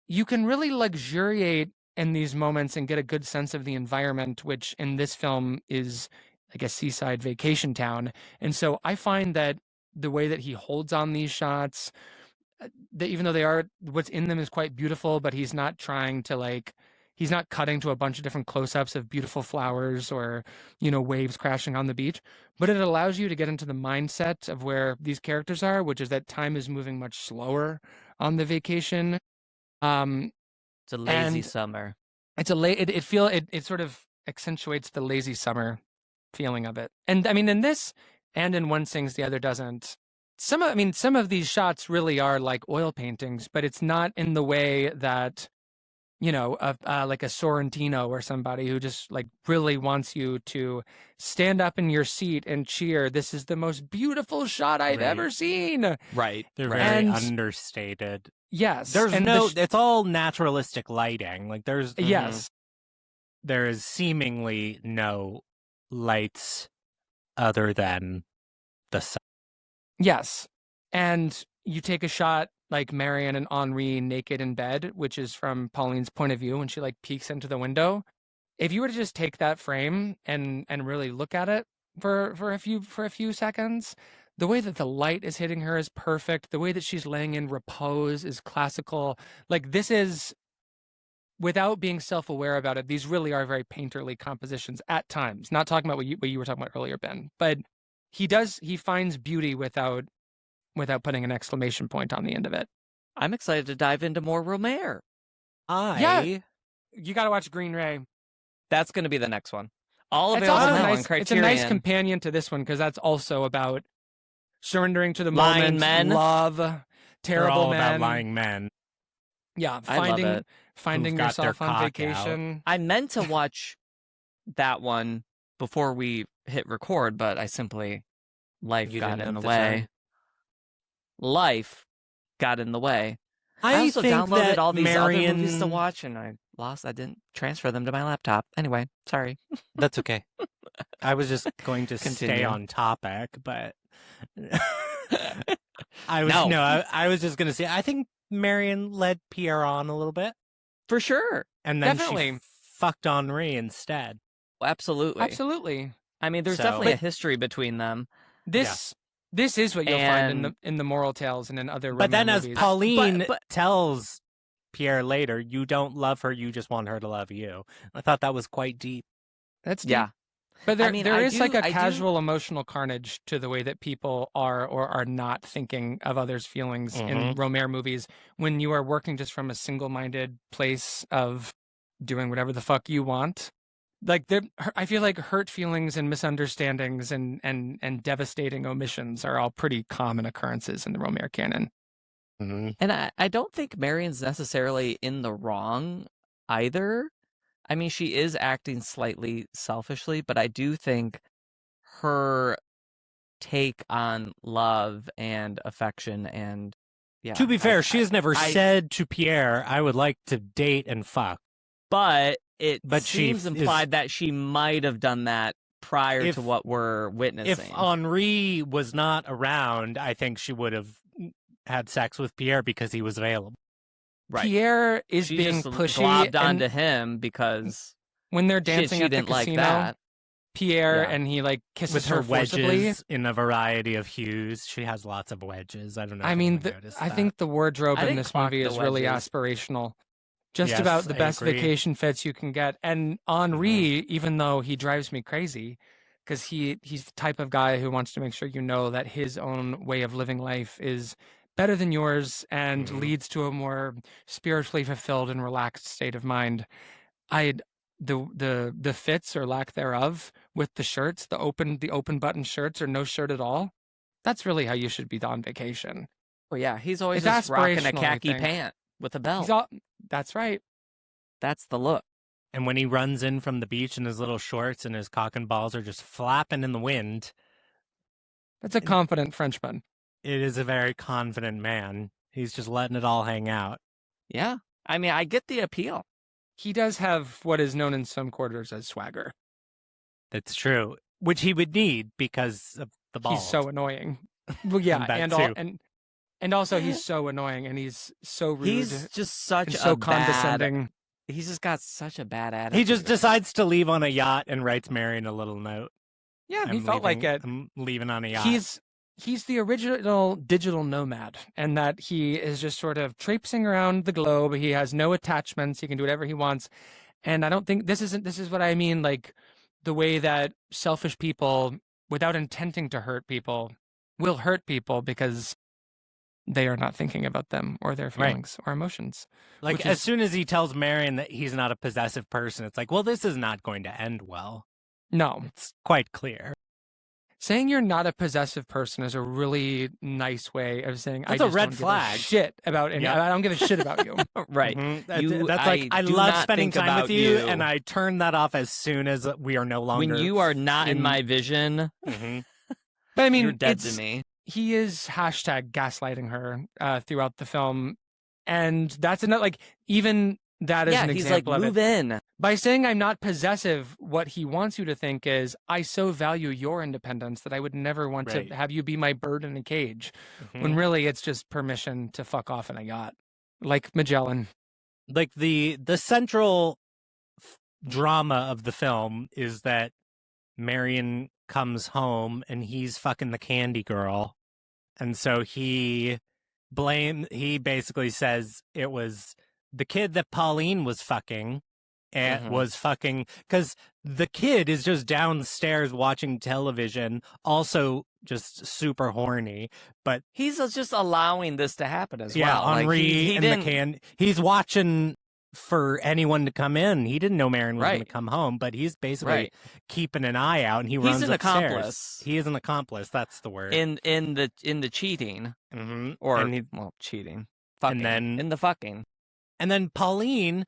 you can really luxuriate in these moments and get a good sense of the environment, which in this film is like a seaside vacation town. And so I find that the way that he holds on these shots, that even though what's in them is quite beautiful, but he's not trying to he's not cutting to a bunch of different close-ups of beautiful flowers or, waves crashing on the beach, but it allows you to get into the mindset of where these characters are, which is that time is moving much slower on the vacation. It's a lazy summer. it sort of accentuates the lazy summer feeling of it. And I mean, in this and in One Sings the Other Doesn't, some of these shots really are like oil paintings, but it's not in the way that, like a Sorrentino or somebody who just like really wants you to stand up in your seat and cheer. This is the most beautiful shot I've Right. ever seen. Right. They're right. very And- understated. Yes. There's and it's all naturalistic lighting. Like yes. there is seemingly no lights other than the sun. Yes. And you take a shot like Marion and Henri naked in bed, which is from Pauline's point of view when she like peeks into the window. If you were to just take that frame and really look at it for a few seconds, the way that the light is hitting her is perfect. The way that she's laying in repose is classical. Like this is, without being self-aware about it, these really are very painterly compositions at times. Not talking about what you were talking about earlier, Ben, but he finds beauty without putting an exclamation point on the end of it. I'm excited to dive into more Rohmer. You got to watch Green Ray. That's going to be the next one. All It's available also now on it's a Criterion. nice companion to this one because that's also about surrendering to the Lying moment, men. love, They're terrible all men. about lying men. Yeah, I love it. finding Who've got their yourself on cock vacation. I meant to watch that one before we hit record, but life You got didn't in the have the way. time. Life got in the way. I also think downloaded that all these other movies to Marion- watch, and I didn't transfer them to my laptop. Anyway, sorry. That's okay. I was just going to stay Continue. on topic, but I was just going to say I think Marion led Pierre on a little bit, For sure. and then Definitely. she fucked Henri instead. Absolutely. Absolutely. I mean, there's So- definitely a But- history between them. This is what you'll find And- in the moral tales and in other But then, Rohmer as movies. Pauline But- tells Pierre later, you don't love her; you just want her to love you. I thought that was quite deep. That's deep. Yeah. But there, I mean, there I is like do- a I do- casual emotional carnage to the way that people are or are not thinking of others' feelings in Rohmer movies when you are working just from a single-minded place of doing whatever the fuck you want. Like I feel like hurt feelings and misunderstandings and devastating omissions are all pretty common occurrences in the Rohmer canon. Mm-hmm. And I don't think Marion's necessarily in the wrong either. I mean, she is acting slightly selfishly, but I do think her take on love and affection and To be fair, she has never I- said to Pierre, "I would like to date and fuck." but it But she seems implied that she might have done that prior If- to what we're If witnessing. Henri was not around, I think she would have had sex with Pierre because he was available. Right. Pierre is She being just pushy globbed and onto him because when they're she dancing at the didn't like casino, that. Pierre Yeah. and he like kisses With her forcibly. wedges in a variety of hues. She has lots of wedges. I don't know. I if mean, anyone noticed I that. think the wardrobe I in didn't this clock movie the is really wedges. aspirational. Just Yes, about the I best agree. vacation fits you can get. And Henri, even though he drives me crazy, because he's the type of guy who wants to make sure you know that his own way of living life is better than yours and leads to a more spiritually fulfilled and relaxed state of mind. The fits or lack thereof with the shirts, the open button shirts or no shirt at all. That's really how you should be on vacation. Well, yeah, he's always It's just rocking a aspirational, I khaki think. pant with a belt. That's right. That's the look. And when he runs in from the beach in his little shorts and his cock and balls are just flapping in the wind, That's a confident Frenchman. it is a very confident man. He's just letting it all hang out. Yeah. I mean, I get the appeal. He does have what is known in some quarters as swagger. That's true. Which he would need because of the balls. He's so annoying. Well, yeah, And that too. and also he's so annoying and he's so rude He's just such and a so bad. condescending. He's just got such a bad attitude. He just decides to leave on a yacht and writes Marion a little note. Yeah, he I'm felt like it. I'm leaving on a yacht. He's the original digital nomad, and that he is just sort of traipsing around the globe. He has no attachments. He can do whatever he wants. And I don't think this is what I mean, like the way that selfish people, without intending to hurt people, will hurt people because they are not thinking about them or their Right. feelings or emotions. Like, Which as is- soon as he tells Marion that he's not a possessive person, it's like, well, this is not going to end well. No. It's quite clear. Saying you're not a possessive person is a really nice way of saying That's I a just red don't flag. give a shit about any. Yep. I don't give a shit about you. Right. Mhm. That's like, I do love not spending think time with about you, and I turn that off as soon as we are no longer. when you are not in my vision, Mhm. But I mean, you're dead to me. He is hashtag gaslighting her throughout the film, and that's another like even that is an he's like, example of move it. in. By saying I'm not possessive, what he wants you to think is I so value your independence that I would never want Right. to have you be my bird in a cage. Mhm. When really it's just permission to fuck off in a yacht, like Magellan. Like the central drama of the film is that Marion comes home and he's fucking the candy girl, and so he basically says it was the kid that Pauline was fucking and was fucking, because the kid is just downstairs watching television, also just super horny, but He's just allowing this to happen as yeah, well. Henri Like, he and didn't. he's watching for anyone to come in. He didn't know Marion was going to Right. come home, but he's basically Right. keeping an eye out, and he He's runs an upstairs. accomplice. He is an accomplice. That's the word. in the cheating Mm-hmm. or and, cheating, fucking, then- in the fucking. and then Pauline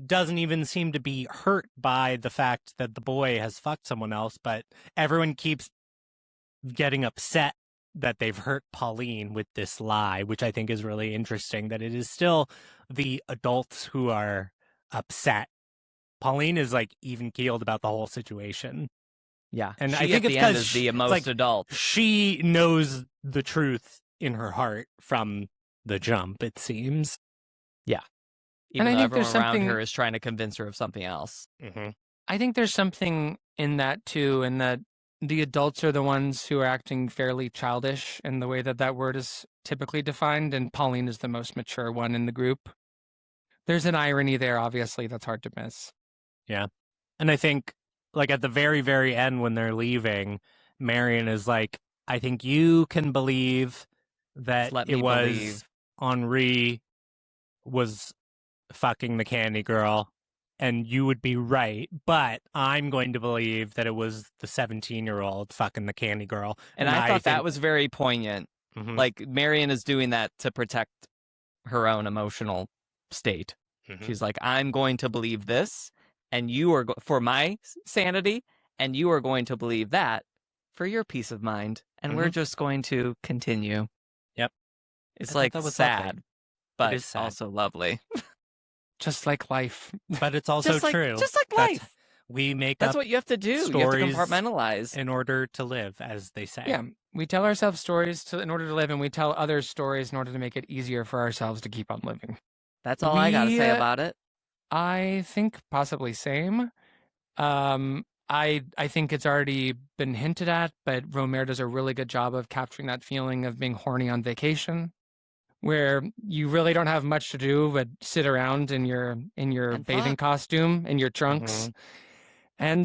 doesn't even seem to be hurt by the fact that the boy has fucked someone else, but everyone keeps getting upset that they've hurt Pauline with this lie, which I think is really interesting, that it is still the adults who are upset. Pauline is like even keeled about the whole situation. Yeah, And she I think at it's the end 'cause is the it's most like- adult. She knows the truth in her heart from the jump, it seems. Even I though think there's everyone around something- her is trying to convince her of something else. Mm-hmm. I think there's something in that too, in that the adults are the ones who are acting fairly childish in the way that that word is typically defined, and Pauline is the most mature one in the group. There's an irony there, obviously, that's hard to miss. And I think, like, at the very, very end when they're leaving, Marion is like, I think you can believe that Let it me was believe. Henri was fucking the candy girl, and you would be right, but I'm going to believe that it was the 17-year-old fucking the candy girl. And I thought that think- was very poignant. Mhm, Like, Marion is doing that to protect her own emotional state. mhm. She's like, I'm going to believe this, and you are for my sanity, and you are going to believe that for your peace of mind, and we're just going to continue. Yep. It's I thought like that was sad, lovely. but is sad. also lovely. Just like life. But it's also just like, true. Just like That's- life. We make That's up what you have to do. You have to stories compartmentalize. in order to live, as they say. Yeah, we tell ourselves stories in order to live, and we tell others stories in order to make it easier for ourselves to keep on living. That's all I got to We, say about it. I think possibly same. I think it's already been hinted at, but Rohmer does a really good job of capturing that feeling of being horny on vacation, where you really don't have much to do but sit around in your And bathing fuck. costume, in your trunks, and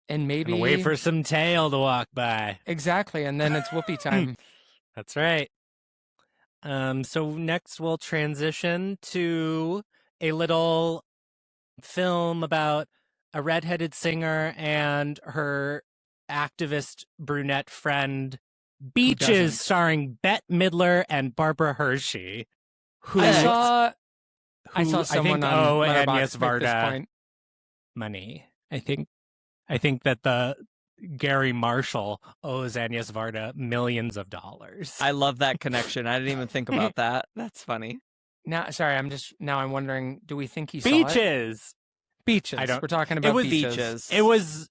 maybe And wait for some tail to walk by. exactly, and then it's whoopee time. That's right. So next we'll transition to a little film about a redheaded singer and her activist brunette friend, Beaches, doesn't? starring Bette Midler and Barbara Hershey. Who I What? saw I who saw someone think on owe Letterboxd Agnes make this Varda point. money. I think that the Gary Marshall owes Agnes Varda millions of dollars. I love that connection. I didn't even think about that. That's funny. Now, sorry, I'm wondering, do we think he saw it? Beaches. Beaches. I don't- We're talking about was beaches. It was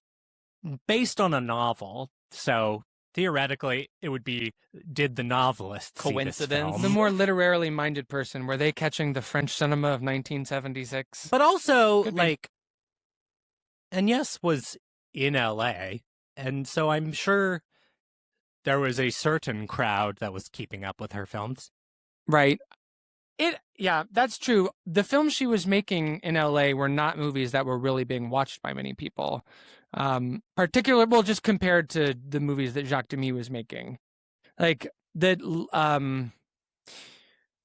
based on a novel, so theoretically it would be, did the novelist see this Coincidence? film? The more literarily minded person, were they catching the French cinema of 1976? But also, Could be. like, Agnes was in LA, and so I'm sure there was a certain crowd that was keeping up with her films. Right. Yeah, that's true. The films she was making in LA were not movies that were really being watched by many people. Just compared to the movies that Jacques Demy was making. Like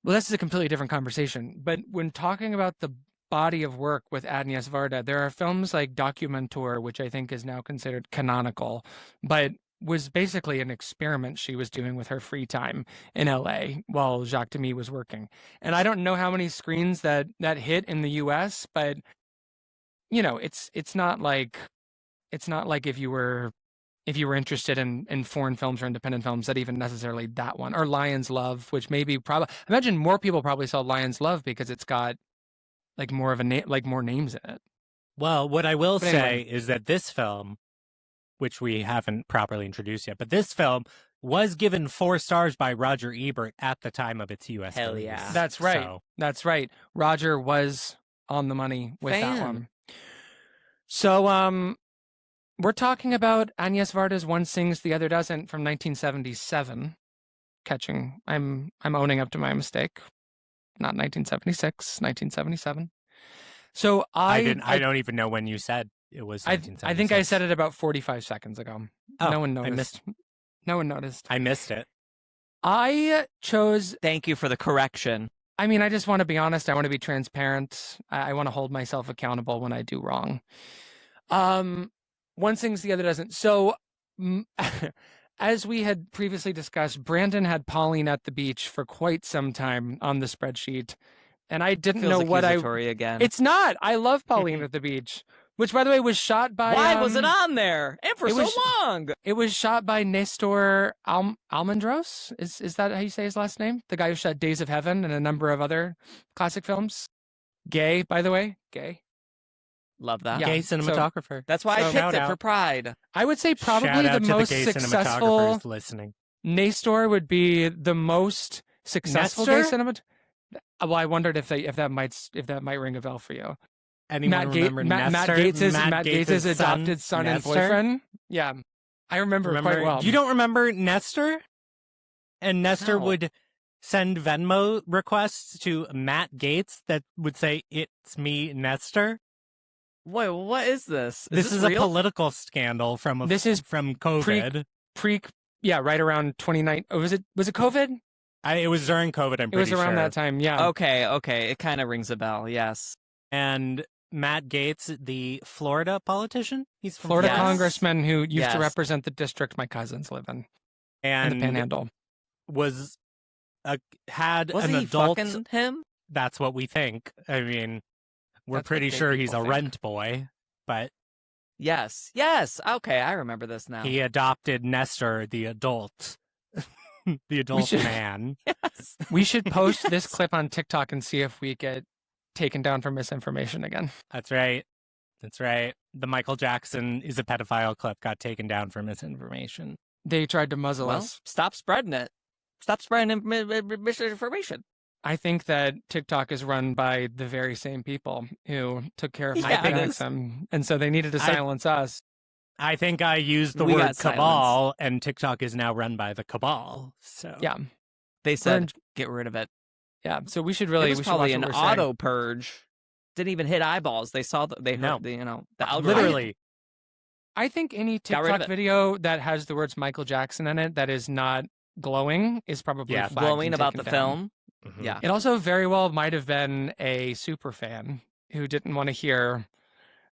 Well, this is a completely different conversation. But when talking about the body of work with Agnes Varda, there are films like Documentor, which I think is now considered canonical, but was basically an experiment she was doing with her free time in LA while Jacques Demy was working. And I don't know how many screens that hit in the US, but you know, it's not like if you were interested in foreign films or independent films, that even necessarily that one, or Lion's Love, which maybe probably, I imagine more people probably saw Lion's Love because it's got like more of a name, like more names in it. Well, what I will But say anyway. is that this film, which we haven't properly introduced yet, but this film was given 4 stars by Roger Ebert at the time of its U.S. Hell release. yeah. That's right. So, That's right. Roger was on the money with that Fan. one. So, we're talking about Agnes Varda's One Sings, the Other Doesn't from 1977. I'm owning up to my mistake. Not 1976, 1977. So I don't even know when you said it was 1976. I think I said it about 45 seconds ago. Oh, No one noticed. No one noticed. I missed it. I chose. Thank you for the correction. I mean, I just want to be honest. I want to be transparent. I want to hold myself accountable when I do wrong. One sings, the other doesn't. So, as we had previously discussed, Brandon had Pauline at the beach for quite some time on the spreadsheet, and I didn't Feels know what accusatory again. It's not. I love Pauline at the beach, which, by the way, was shot by. Why was it on there? And for it so was- long. It was shot by Nestor Almendros. Is that how you say his last name? The guy who shot Days of Heaven and a number of other classic films. Gay, by the way. Gay. Love that. Yeah. Gay cinematographer. That's why I So- picked Shout it out. for Pride. I would say probably Shout out the to most gay successful. cinematographers listening. Nestor would be the most successful gay Nestor? cinemat. Well, I wondered if that might ring a bell for you. Anyone remember Nestor? Matt Gates' adopted son and Nestor? boyfriend. Yeah, I remember quite well. You don't remember Nestor? And Nestor No. would send Venmo requests to Matt Gates that would say, "It's me, Nestor." Wait, what is this? This is a real? political scandal from COVID. Yeah, right around 29. Oh, was it COVID? It was during COVID. I'm It was pretty around sure. that time. Yeah. Okay. It kind of rings a bell. Yes. And Matt Gates, the Florida politician, he's from Florida Yes. congressman who used Yes. to represent the district my cousins live in the and Panhandle. was had Was an he adult. fucking him? That's what we think. I mean, we're That's what pretty gay sure he's a people think. rent boy, but Yes. Okay, I remember this now. he adopted Nestor, the adult, the adult should- man. Yes. We should post this clip on TikTok and see if we get taken down for misinformation again. That's right. That's right. The Michael Jackson is a pedophile clip got taken down for misinformation. They tried to muzzle Well, us. stop spreading it. Stop spreading misinformation. I think that TikTok is run by the very same people who took care of Yeah, Michael it is. Jackson, and so they needed to silence us. I think I used the We word got cabal, and TikTok is now run by the cabal. So Yeah, They said, in- get rid of it. yeah. So we should It really was we should probably watch an what we're saying. auto purge. Didn't even hit eyeballs. They saw they heard No. the algorithm. literally, I think any Got rid of TikTok it. video that has the words Michael Jackson in it that is not glowing is probably Yeah, flagged glowing and about taken the down. film. Mhm. Yeah. It also very well might have been a super fan who didn't want to hear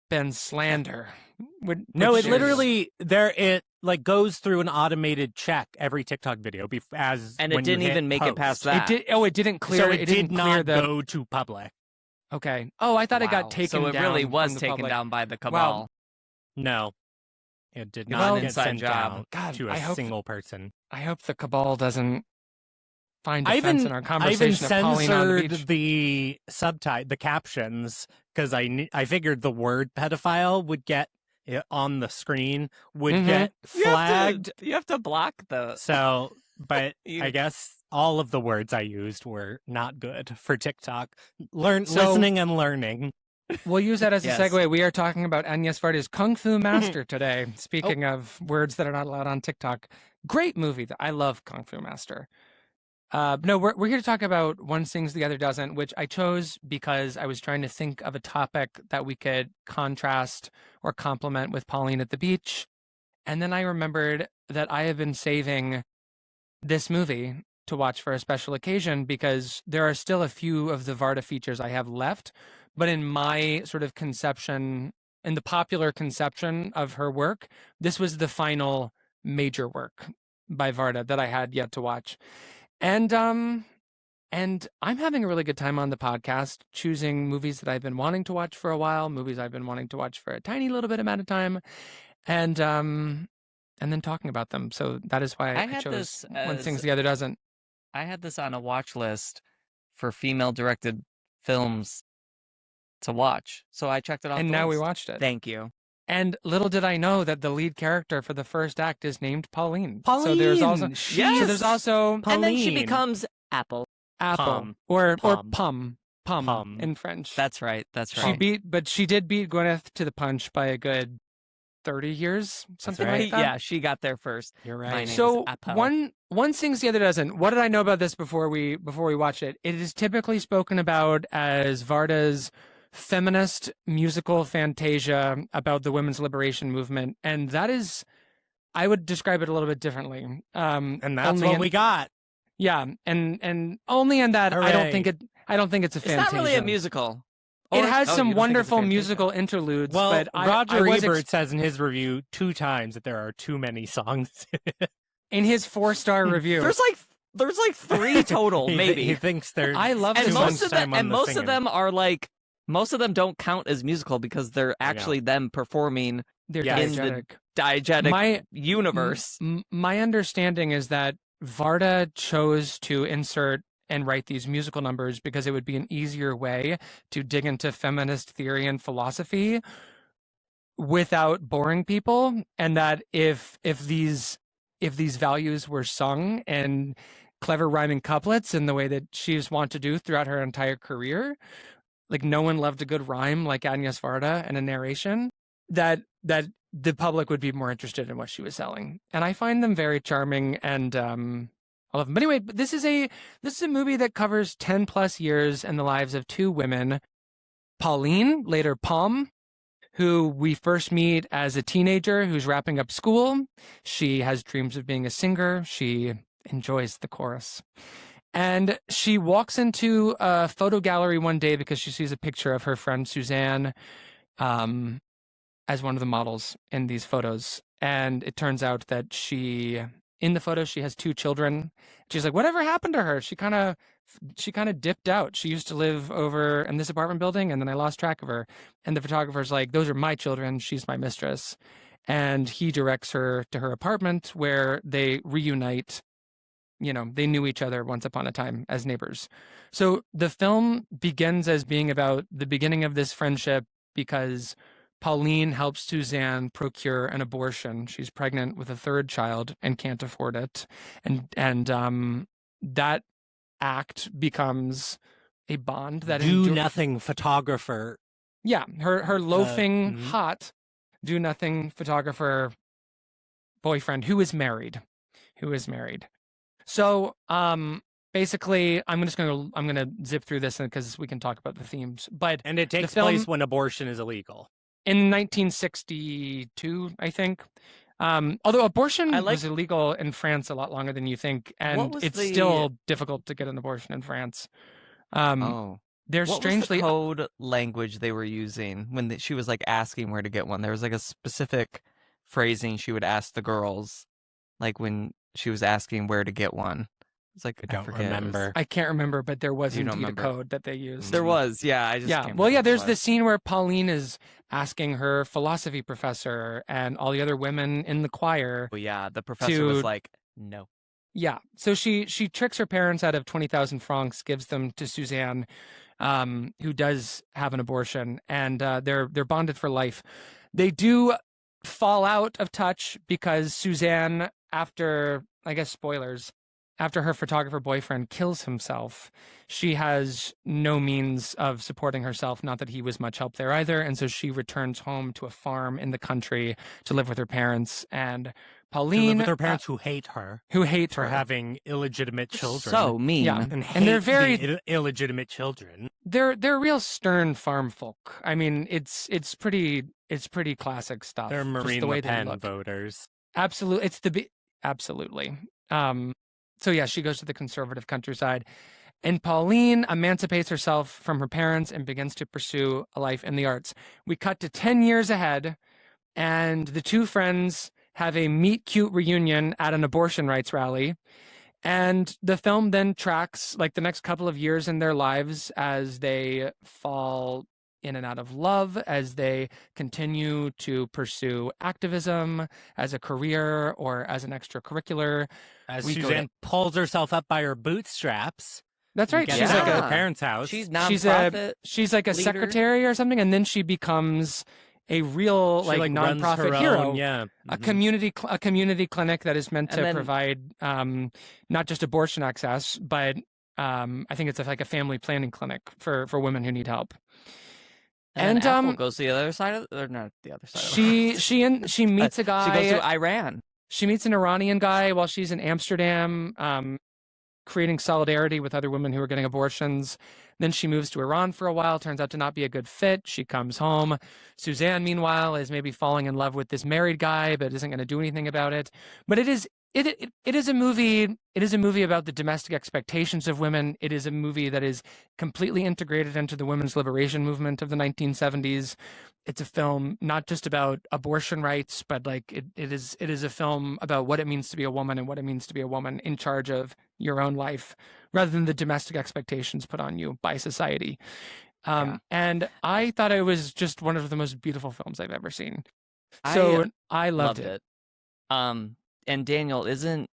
Ben's slander. No, which it is- literally it like goes through an automated check every TikTok video as And it when you didn't hit even make it past post. that. It did. Oh, it didn't clear. So it didn't did clear not the. go to public. Okay. Oh, I thought it Wow. got taken So it down. really from was the taken public. down by the cabal. No, it did It not was an get inside sent job. down God, to I a hope- single person. I hope the cabal doesn't find I defense even in our I even conversation of Pauline on the beach. censored the subtitle, the captions, because I figured the word pedophile would get on the screen, would Mhm. get You have to- flagged. You have to block the. So, but You- I guess all of the words I used were not good for TikTok. So- Listening and learning. We'll use that as a Yes. segue. We are talking about Agnes Varda's Kung Fu Master today. Oh. Speaking of words that are not allowed on TikTok, great movie. I love Kung Fu Master. No, we're here to talk about One Sings, the Other Doesn't, which I chose because I was trying to think of a topic that we could contrast or complement with Pauline at the beach. And then I remembered that I have been saving this movie to watch for a special occasion because there are still a few of the Varda features I have left. But in my sort of conception, in the popular conception of her work, this was the final major work by Varda that I had yet to watch. And I'm having a really good time on the podcast, choosing movies that I've been wanting to watch for a while, movies I've been wanting to watch for a tiny little bit amount of time, and then talking about them. So that is why I had chose this One as Sings the Other Doesn't. I had this on a watch list for female-directed films to watch, so I checked it off. And the now we list. watched it. Thank you. And little did I know that the lead character for the first act is named Pauline. Pauline. So there's also Yes! so there's also Pauline. And then she becomes Apple. Apple Pum. or Pum. Pum in French. That's right. That's She right. she did beat Gwyneth to the punch by a good 30 years, something right. like that. Yeah, she got there first. You're My right. name So is Apple. one sings, the other doesn't. What did I know about this before we watch it? It is typically spoken about as Varda's feminist musical fantasia about the women's liberation movement, and that is, I would describe it a little bit differently. And that's what we got. Yeah, and only in that I don't Hooray. think it's a It's fantasia. not really a musical. It Or- has oh, you some don't think it's a wonderful fantasia. musical interludes. Well, but Roger I was Ebert says in his review 2 times that there are too many songs. in his 4-star review. There's like 3 total, He maybe. thinks there's I love and this most one. of them time on the most of singing. them are like most of them don't count as musical because they're actually them performing They're Yes. in the diegetic. diegetic universe. My understanding is that Varda chose to insert and write these musical numbers because it would be an easier way to dig into feminist theory and philosophy without boring people, and that if these values were sung in clever rhyming couplets in the way that she's wont to do throughout her entire career, like no one loved a good rhyme like Agnes Varda and a narration, that the public would be more interested in what she was selling. And I find them very charming, and I love them. But anyway, this is a movie that covers 10 plus years in the lives of 2 women, Pauline, later Pom, who we first meet as a teenager who's wrapping up school. She has dreams of being a singer. She enjoys the chorus. And she walks into a photo gallery one day because she sees a picture of her friend Suzanne as one of the models in these photos. And it turns out that in the photo, she has 2 children. She's like, whatever happened to her? She kind of dipped out. She used to live over in this apartment building, and then I lost track of her. And the photographer's like, those are my children. She's my mistress. And he directs her to her apartment where they reunite. They knew each other once upon a time as neighbors. So the film begins as being about the beginning of this friendship because Pauline helps Suzanne procure an abortion. She's pregnant with a 3rd child and can't afford it. And that act becomes a bond that do-nothing photographer. Yeah, her loafing hot do-nothing photographer boyfriend who is married. So basically, I'm gonna zip through this because we can talk about the themes. And it takes place when abortion is illegal. In 1962, I think. Although abortion was illegal in France a lot longer than you think, and it's still difficult to get an abortion in France. There's what strangely was the code language they were using when she was like asking where to get one. There was like a specific phrasing she would ask the girls, like when she was asking where to get one. It's like I don't forget. remember. I can't remember, but there was You don't indeed a remember. code that they used. There was, yeah. I just can't Well, remember there's what it the was. scene where Pauline is asking her philosophy professor and all the other women in the choir. Well, yeah, the professor was like, no. Yeah, so she tricks her parents out of 20,000 francs, gives them to Suzanne, who does have an abortion, and they're bonded for life. They do fall out of touch because Suzanne, after, I guess, spoilers, after her photographer boyfriend kills himself, she has no means of supporting herself, not that he was much help there either, and so she returns home to a farm in the country to live with her parents. And Pauline, to live with her parents who hate her for her. having illegitimate children. So mean. Yeah. and they're hate very the illegitimate children. They're real stern farm folk. I mean, it's pretty classic stuff. They're just Marine the way Le they Pen look. voters. Absolutely, absolutely. So yeah, she goes to the conservative countryside. And Pauline emancipates herself from her parents and begins to pursue a life in the arts. We cut to 10 years ahead, and the two friends have a meet cute reunion at an abortion rights rally. And the film then tracks like the next couple of years in their lives as they fall in and out of love, as they continue to pursue activism as a career or as an extracurricular. As We go Suzanne pulls herself up by her bootstraps. That's right. Gets She's back like at a her parents' house. She's she's nonprofit. like a leader. secretary or something, and then she becomes a real She, like runs nonprofit her hero. own, yeah. A Mhm. community clinic that is meant And to then- provide not just abortion access, but I think it's like a family planning clinic for women who need help. And And, Apple goes to the other side of, or not the other side. she meets a guy. She goes to Iran. She meets an Iranian guy while she's in Amsterdam, creating solidarity with other women who are getting abortions. Then she moves to Iran for a while, turns out to not be a good fit. She comes home. Suzanne, meanwhile, is maybe falling in love with this married guy, but isn't going to do anything about it. But it is a movie. It is a movie about the domestic expectations of women. It is a movie that is completely integrated into the women's liberation movement of the 1970s. It's a film not just about abortion rights, but like it is a film about what it means to be a woman and what it means to be a woman in charge of your own life, rather than the domestic expectations put on you by society. And I thought it was just one of the most beautiful films I've ever seen. So I loved it. And Daniel, isn't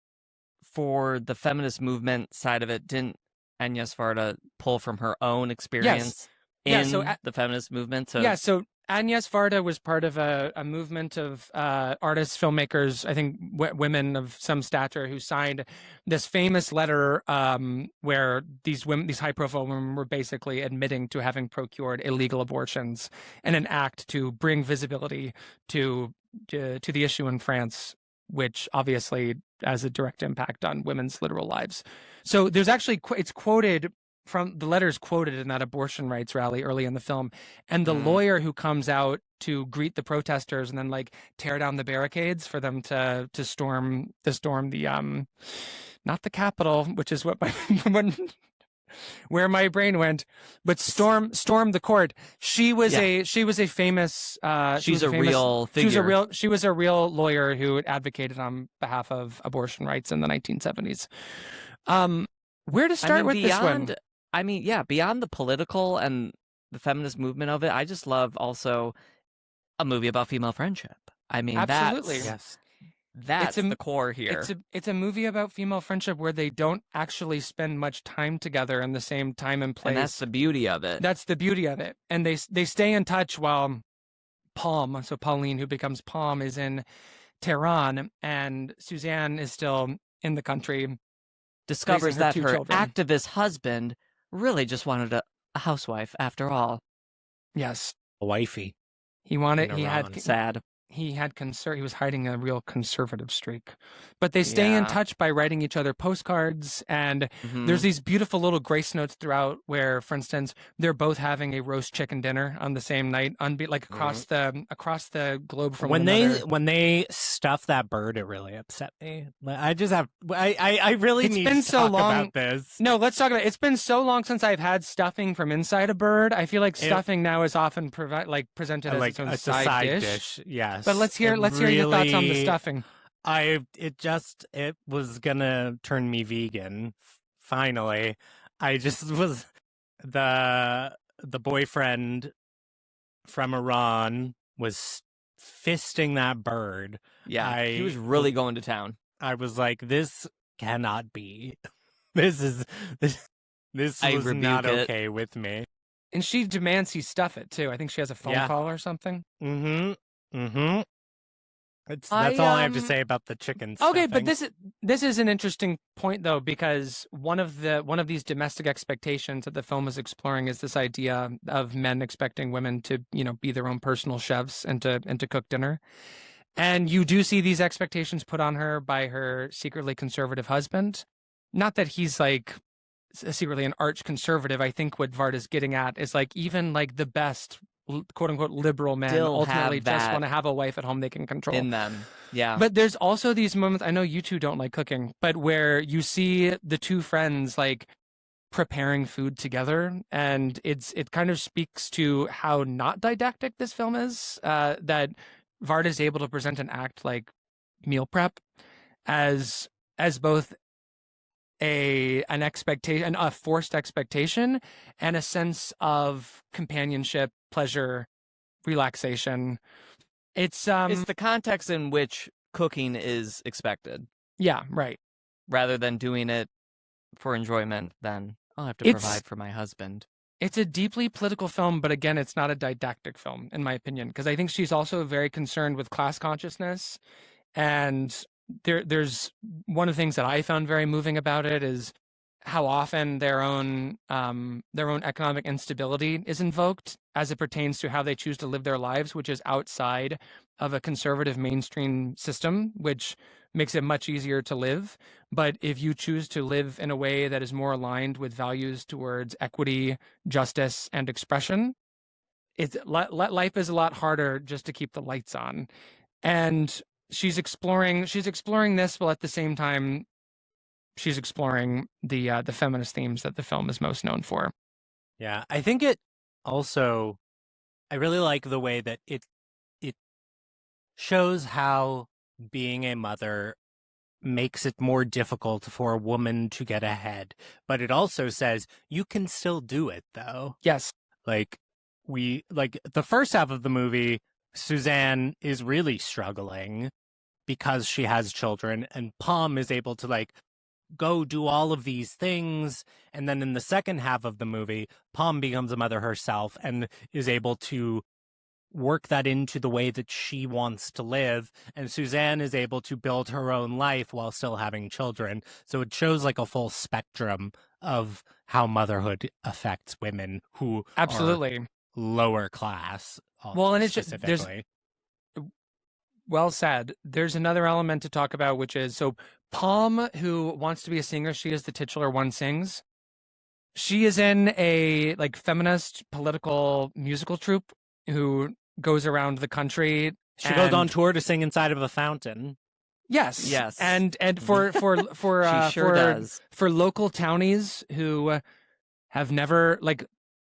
for the feminist movement side of it, didn't Agnes Varda pull from her own experience Yeah, in so the feminist movement? So Agnes Varda was part of a movement of artists, filmmakers, I think women of some stature, who signed this famous letter where these women, these high-profile women, were basically admitting to having procured illegal abortions, in an act to bring visibility to the issue in France, which obviously has a direct impact on women's literal lives. So there's actually, it's quoted from, the letters quoted in that abortion rights rally early in the film, and the lawyer who comes out to greet the protesters and then like tear down the barricades for them to storm the not the Capitol, which is what where my brain went, but storm the court. She was a famous she's a real figure. She was a real lawyer who advocated on behalf of abortion rights in the 1970s. Where to start with this one? I mean, yeah, beyond the political and the feminist movement of it, I just love also a movie about female friendship. I mean, Absolutely. that's the core here. It's a movie about female friendship where they don't actually spend much time together in the same time and place. And that's the beauty of it. That's the beauty of it. And they stay in touch while Palm, so Pauline, who becomes Palm, is in Tehran, and Suzanne is still in the country. Discovers that her children. activist husband really just wanted a housewife after all. Yes. A wifey. He had sad. He was hiding a real conservative streak. But they stay in touch by writing each other postcards, and there's these beautiful little grace notes throughout where, for instance, they're both having a roast chicken dinner on the same night, across the globe from when one another. when they stuff that bird, it really upset me. I really It's need been to so talk long. about this. No, let's talk about it. It's been so long since I've had stuffing from inside a bird. I feel like stuffing now is often presented as its own side dish. Yes. But let's hear your thoughts on the stuffing. It was gonna turn me vegan. Finally, I just was the boyfriend from Iran was fisting that bird. Yeah, he was really going to town. I was like, this cannot be. This was not okay with me. And she demands he stuff it too. I think she has a phone call or something. That's all I have to say about the chicken stuffing. Okay, but this is an interesting point though, because one of these domestic expectations that the film is exploring is this idea of men expecting women to, be their own personal chefs and to cook dinner. And you do see these expectations put on her by her secretly conservative husband. Not that he's like secretly an arch conservative. I think what Varda's getting at is like even like the best quote unquote liberal men Still ultimately have just that want to have a wife at home they can control. in them. Yeah. But there's also these moments, I know you two don't like cooking, but where you see the two friends like preparing food together, and it kind of speaks to how not didactic this film is, that Varda is able to present an act like meal prep as both an expectation, a forced expectation, and a sense of companionship, pleasure, relaxation. It's the context in which cooking is expected, yeah, right. rather than doing it for enjoyment. Then I'll have to provide for my husband. It's a deeply political film, but again, it's not a didactic film, in my opinion, because I think she's also very concerned with class consciousness. And there's one of the things that I found very moving about it is how often their own economic instability is invoked as it pertains to how they choose to live their lives, which is outside of a conservative mainstream system, which makes it much easier to live. But if you choose to live in a way that is more aligned with values towards equity, justice, and expression, life is a lot harder just to keep the lights on. And she's exploring this, while at the same time she's exploring the feminist themes that the film is most known for. Yeah, I think it also, I really like the way that it shows how being a mother makes it more difficult for a woman to get ahead. But it also says you can still do it, though. Yes. Like the first half of the movie, Suzanne is really struggling because she has children, and Palm is able to like go do all of these things. And then in the second half of the movie, Palm becomes a mother herself and is able to work that into the way that she wants to live. And Suzanne is able to build her own life while still having children. So it shows like a full spectrum of how motherhood affects women who absolutely are lower class. Well, and it's just, well said. There's another element to talk about, which is, so Palm, who wants to be a singer, she is the titular one sings. She is in a like feminist political musical troupe who goes around the country. She goes on tour to sing inside of a fountain. Yes. Yes. And for She sure does. For local townies who have never, like,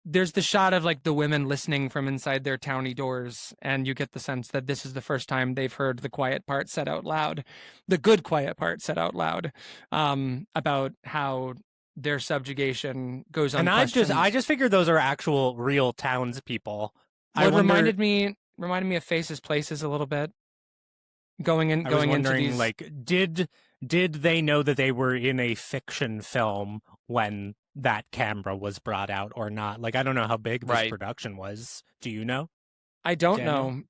there's the shot of like the women listening from inside their townie doors, and you get the sense that this is the first time they've heard the quiet part said out loud, the good quiet part said out loud, about how their subjugation goes on. And I just figured those are actual real townspeople. It reminded me of Faces Places a little bit. Going into these, like, did they know that they were in a fiction film when that camera was brought out or not? Like, I don't know how big this production was. Do you know? I don't know.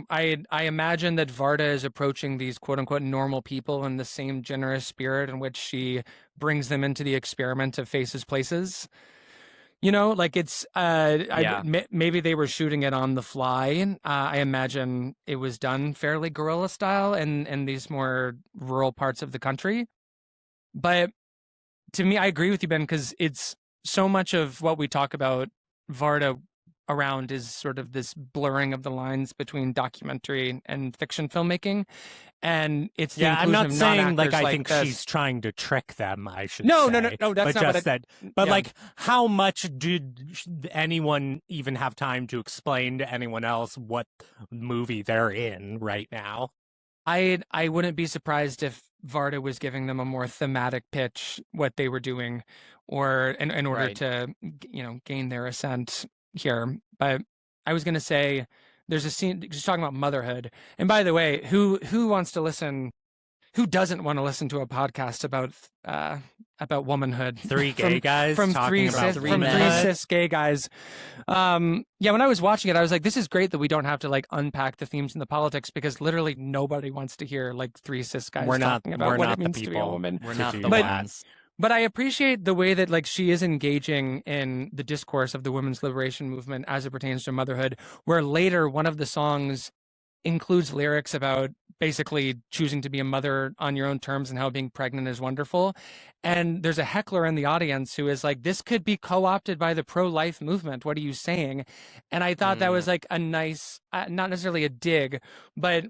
I imagine that Varda is approaching these quote unquote normal people in the same generous spirit in which she brings them into the experiment of Faces Places. You know, like it's maybe they were shooting it on the fly. I imagine it was done fairly guerrilla style in these more rural parts of the country. But to me, I agree with you, Ben, because it's so much of what we talk about Varda around is sort of this blurring of the lines between documentary and fiction filmmaking. And it's the I'm not of saying like I think this. she's trying to trick them. I should no, say. No. That's not just that. But like, how much did anyone even have time to explain to anyone else what movie they're in right now? I wouldn't be surprised if Varda was giving them a more thematic pitch, what they were doing, or in order to gain their assent here. But I was going to say, there's a scene just talking about motherhood. And by the way, who wants to listen? Who doesn't want to listen to a podcast about womanhood? Three gay guys from talking three about cis gay guys. When I was watching it, I was like, this is great that we don't have to like unpack the themes and the politics, because literally nobody wants to hear like three cis guys talking about what it means to be a woman. We're not the ones. But I appreciate the way that like she is engaging in the discourse of the women's liberation movement as it pertains to motherhood, where later one of the songs includes lyrics about basically choosing to be a mother on your own terms and how being pregnant is wonderful. And there's a heckler in the audience who is like, this could be co-opted by the pro-life movement. What are you saying? And I thought that was like a nice, not necessarily a dig, but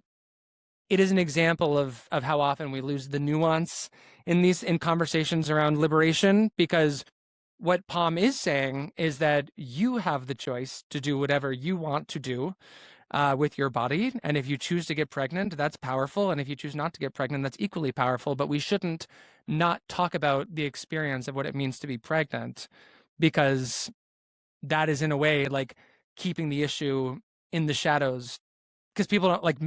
it is an example of how often we lose the nuance in conversations around liberation, because what Palm is saying is that you have the choice to do whatever you want to do with your body. And if you choose to get pregnant, that's powerful. And if you choose not to get pregnant, that's equally powerful. But we shouldn't not talk about the experience of what it means to be pregnant, because that is in a way like keeping the issue in the shadows. Because people don't like,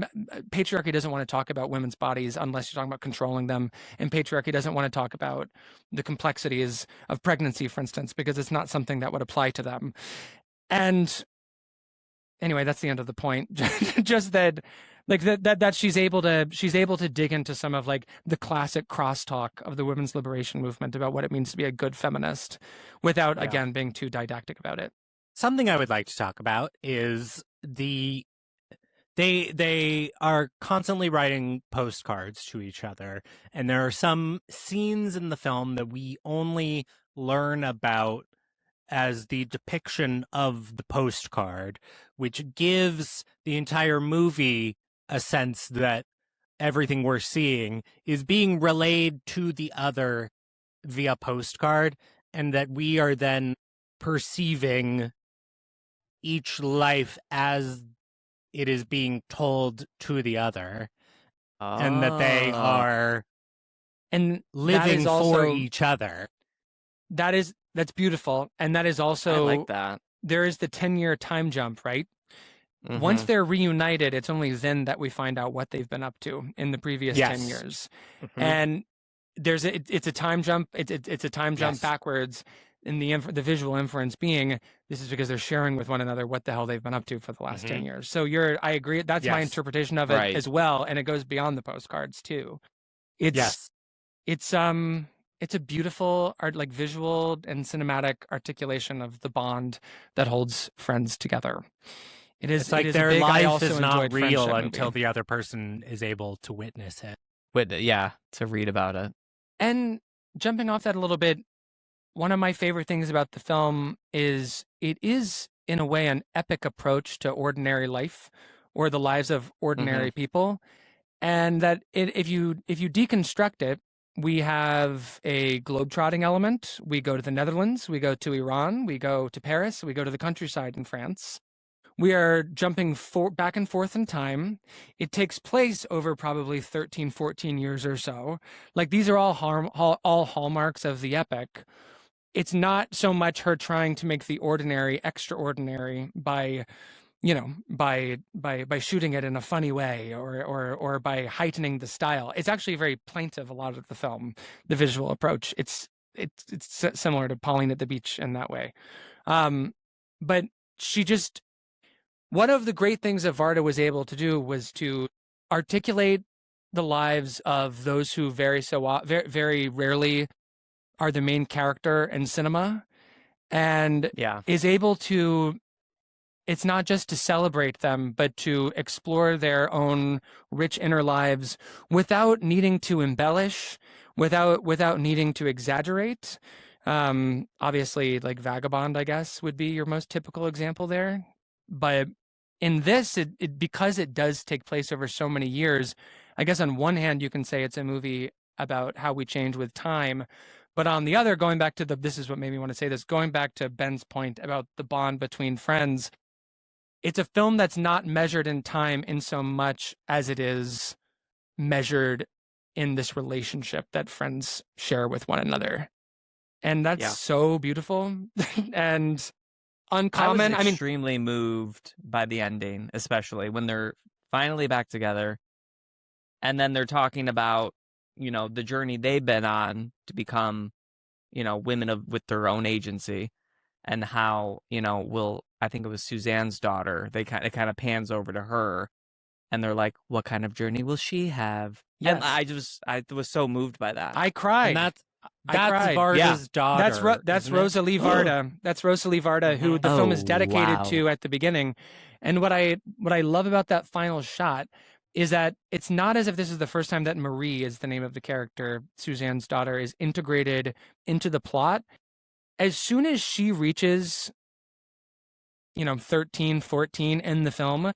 patriarchy doesn't want to talk about women's bodies unless you're talking about controlling them. And patriarchy doesn't want to talk about the complexities of pregnancy, for instance, because it's not something that would apply to them. And anyway, that's the end of the point. Just that, like that she's able to dig into some of like the classic crosstalk of the women's liberation movement about what it means to be a good feminist, without again being too didactic about it. Something I would like to talk about is they are constantly writing postcards to each other, and there are some scenes in the film that we only learn about as the depiction of the postcard, which gives the entire movie a sense that everything we're seeing is being relayed to the other via postcard, and that we are then perceiving each life as it is being told to the other, and that they are and living for each other. That's beautiful. And that is also, I like that. There is the 10-year time jump, right? Mm-hmm. Once they're reunited, it's only then that we find out what they've been up to in the previous 10 years. Mm-hmm. And it's a time jump. It's a time jump backwards. In the visual inference being, this is because they're sharing with one another what the hell they've been up to for the last 10 years. So I agree. That's my interpretation of it as well. And it goes beyond the postcards too. It's a beautiful art, like visual and cinematic articulation of the bond that holds friends together. It's like their life is not real until the other person is able to witness it. To read about it. And jumping off that a little bit, one of my favorite things about the film is it is, in a way, an epic approach to ordinary life or the lives of ordinary people. And that if you deconstruct it, we have a globetrotting element. We go to the Netherlands, we go to Iran, we go to Paris, we go to the countryside in France. We are jumping back and forth in time. It takes place over probably 13, 14 years or so. Like, these are all hallmarks of the epic. It's not so much her trying to make the ordinary extraordinary by shooting it in a funny way or by heightening the style. It's actually very plaintive, a lot of the film, the visual approach. It's similar to Pauline at the Beach in that way. But one of the great things that Varda was able to do was to articulate the lives of those who very rarely are the main character in cinema, and is able to, it's not just to celebrate them, but to explore their own rich inner lives without needing to embellish, without needing to exaggerate. Obviously, like Vagabond, I guess, would be your most typical example there. But in this, because it does take place over so many years, I guess on one hand, you can say it's a movie about how we change with time. But on the other, going back to this is what made me want to say this, going back to Ben's point about the bond between friends, it's a film that's not measured in time in so much as it is measured in this relationship that friends share with one another. And that's so beautiful and uncommon. I was extremely moved by the ending, especially when they're finally back together. And then they're talking about, the journey they've been on to become, women with their own agency, and how, I think it was Suzanne's daughter. It kind of pans over to her, and they're like, what kind of journey will she have? Yes. And I was so moved by that. I cried. And that's Varda's daughter. That's Rosalie Varda. That's Rosalie Varda, who the film is dedicated to at the beginning. And what I love about that final shot is that it's not as if this is the first time that Marie is the name of the character, Suzanne's daughter, is integrated into the plot. As soon as she reaches, 13, 14 in the film,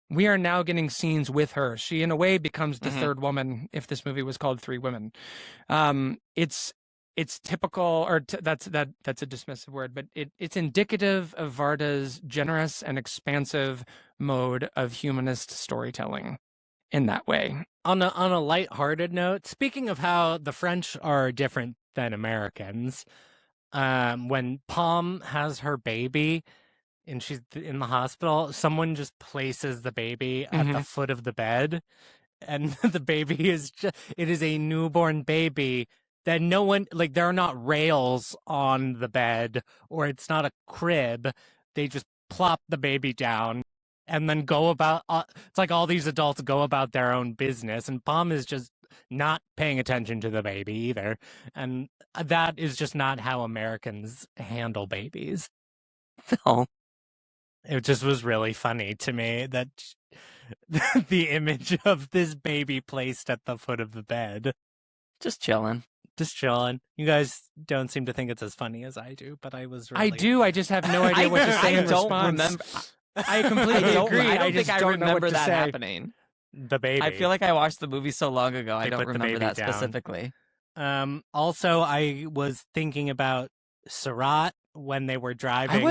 we are now getting scenes with her. She, in a way, becomes the third woman if this movie was called Three Women. It's typical, or that's a dismissive word, but it's indicative of Varda's generous and expansive mode of humanist storytelling in that way. On a lighthearted note, speaking of how the French are different than Americans, when Pom has her baby and she's in the hospital, someone just places the baby at the foot of the bed, and the baby is it is a newborn baby that no one, like, there are not rails on the bed, or it's not a crib. They just plop the baby down and then go about, it's like all these adults go about their own business, and Pom is just not paying attention to the baby either. And that is just not how Americans handle babies. No. It just was really funny to me that the image of this baby placed at the foot of the bed. Just chilling. Just chilling. You guys don't seem to think it's as funny as I do, but I was really... I do. I just have no idea what to say in response. I completely agree. I don't just think I don't know what remember to that say. happening. The baby. I feel like I watched the movie so long ago. I They don't put the remember baby that down. specifically. Also, I was thinking about Surat when they were driving I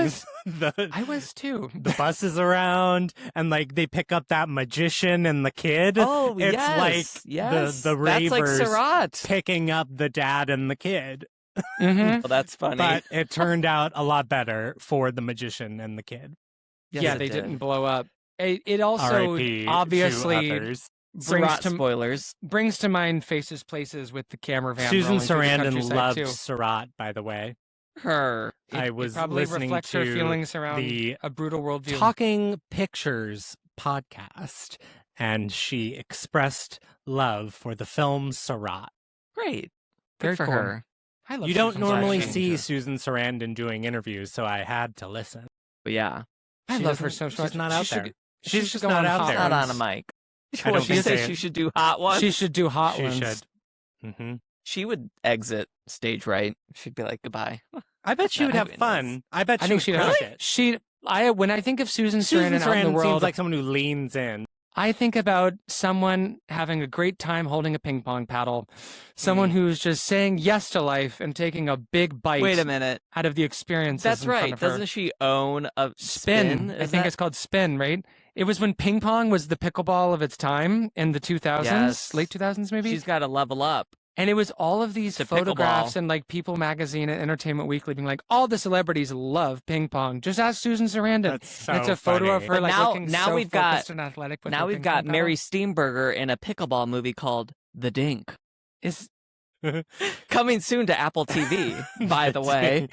was too. the buses around, and like they pick up that magician and the kid. Oh, it's yes. like Yes. the That's like ravers Surat. picking up the dad and the kid. Mhm. Well, that's funny. But it turned out a lot better for the magician and the kid. Yes, yeah, it they did. didn't blow up. It also R.I.P. to obviously others. Surat spoilers. brings to mind Faces Places with the camera van. Susan rolling through the Sarandon countryside, loves too. Surat, by the way. Her. I It was probably listening reflects her to feelings around the a brutal worldview. Talking Pictures podcast, and she expressed love for the film Surat. Great. Very Good for cool. her. I love You don't Susan normally Sarandon. see Susan Sarandon doing interviews, so I had to listen. But yeah. I She love her doesn't- so much. She's not She out should- there. she She's should just go not on out Hot there. Not on a Ones. mic. I don't She think says so. she should do hot ones. She should do Hot She Ones. should. Mm-hmm. She would exit stage right. She'd be like, goodbye. I bet she would have Witness. fun. I bet I she think would she'd crush have. it. When I think of Susan Susan Sarandon out in the Sarandon world, seems like someone who leans in. I think about someone having a great time holding a ping pong paddle, someone who's just saying yes to life and taking a big bite Wait a minute. out of the experiences. That's in front right. of her. Doesn't she own a Spin. I think it's called Spin, right? It was when ping pong was the pickleball of its time in the 2000s, Yes. late 2000s maybe. She's got to level up. And it was all of these To photographs pickleball. and like People Magazine and Entertainment Weekly being like, all the celebrities love ping pong. Just ask Susan Sarandon. That's so And it's a photo of funny. her But like now- looking now so we've got- focused and athletic. With Now her we've ping got pong Mary paddle. Steenburger in a pickleball movie called The Dink. Is Coming soon to Apple TV, by the way.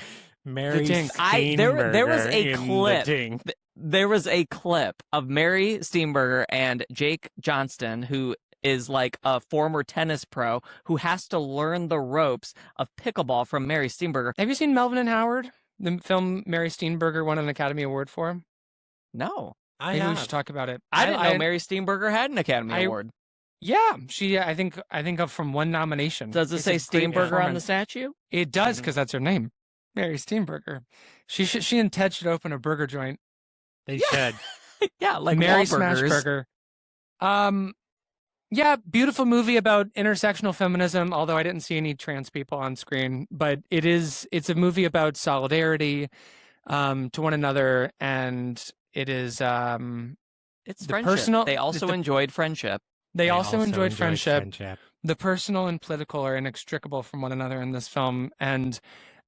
Mary Dink. There was Steenburger a in clip. The Dink. There was a clip of Mary Steenburger and Jake Johnston, who is like a former tennis pro who has to learn the ropes of pickleball from Mary Steenburger. Have you seen Melvin and Howard? The film Mary Steenburger won an Academy Award for? No. I Maybe we have. should talk about it. I didn't know Mary Steenburger had an Academy Award. Yeah, she. I think of from one nomination. Does it It's say a great Steenburger on the performance. statue? It does because that's her name, Mary Steenburger. She and Ted should open a burger joint. They should. Yeah, like Mary Wahlburgers. Smashburger. Yeah, beautiful movie about intersectional feminism, although I didn't see any trans people on screen, but it's a movie about solidarity to one another, and it is It's the friendship. personal- They also the- enjoyed friendship. they also enjoyed friendship. friendship. The personal and political are inextricable from one another in this film, and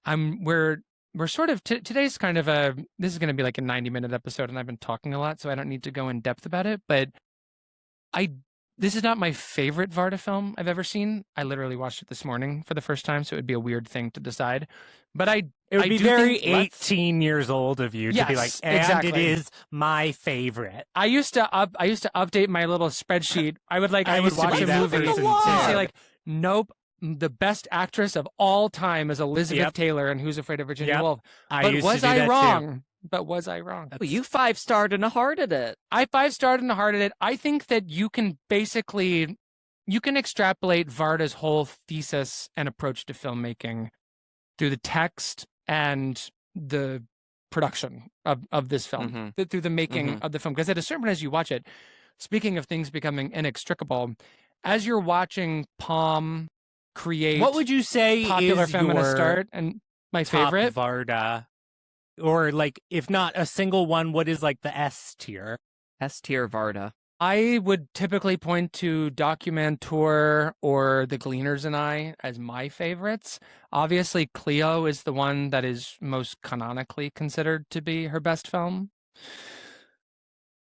we're sort of today's kind of this is going to be like a 90-minute episode, and I've been talking a lot, so I don't need to go in depth about it, but this is not my favorite Varda film I've ever seen. I literally watched it this morning for the first time, so it would be a weird thing to decide. But It would I be do very think let's- 18 years old of you to be like, Yes, and exactly. it is my favorite. I used to update my little spreadsheet. I would I watch used to be a that movie person and say too. like, nope, the best actress of all time is Elizabeth Yep. Taylor in Who's Afraid of Virginia Yep. Woolf. I But used was to do I that wrong? but was I wrong? Well, you 5-starred and hearted it. I 5-starred and hearted it. I think that you can extrapolate Varda's whole thesis and approach to filmmaking through the text and the production of this film, through the making of the film. Because at a certain point as you watch it, speaking of things becoming inextricable, as you're watching Palm create What would you say popular is feminist your art, and my top favorite Varda? Or like, if not a single one, what is like the S tier? S-tier Varda. I would typically point to Documentor or The Gleaners and I as my favorites. Obviously, Cleo is the one that is most canonically considered to be her best film.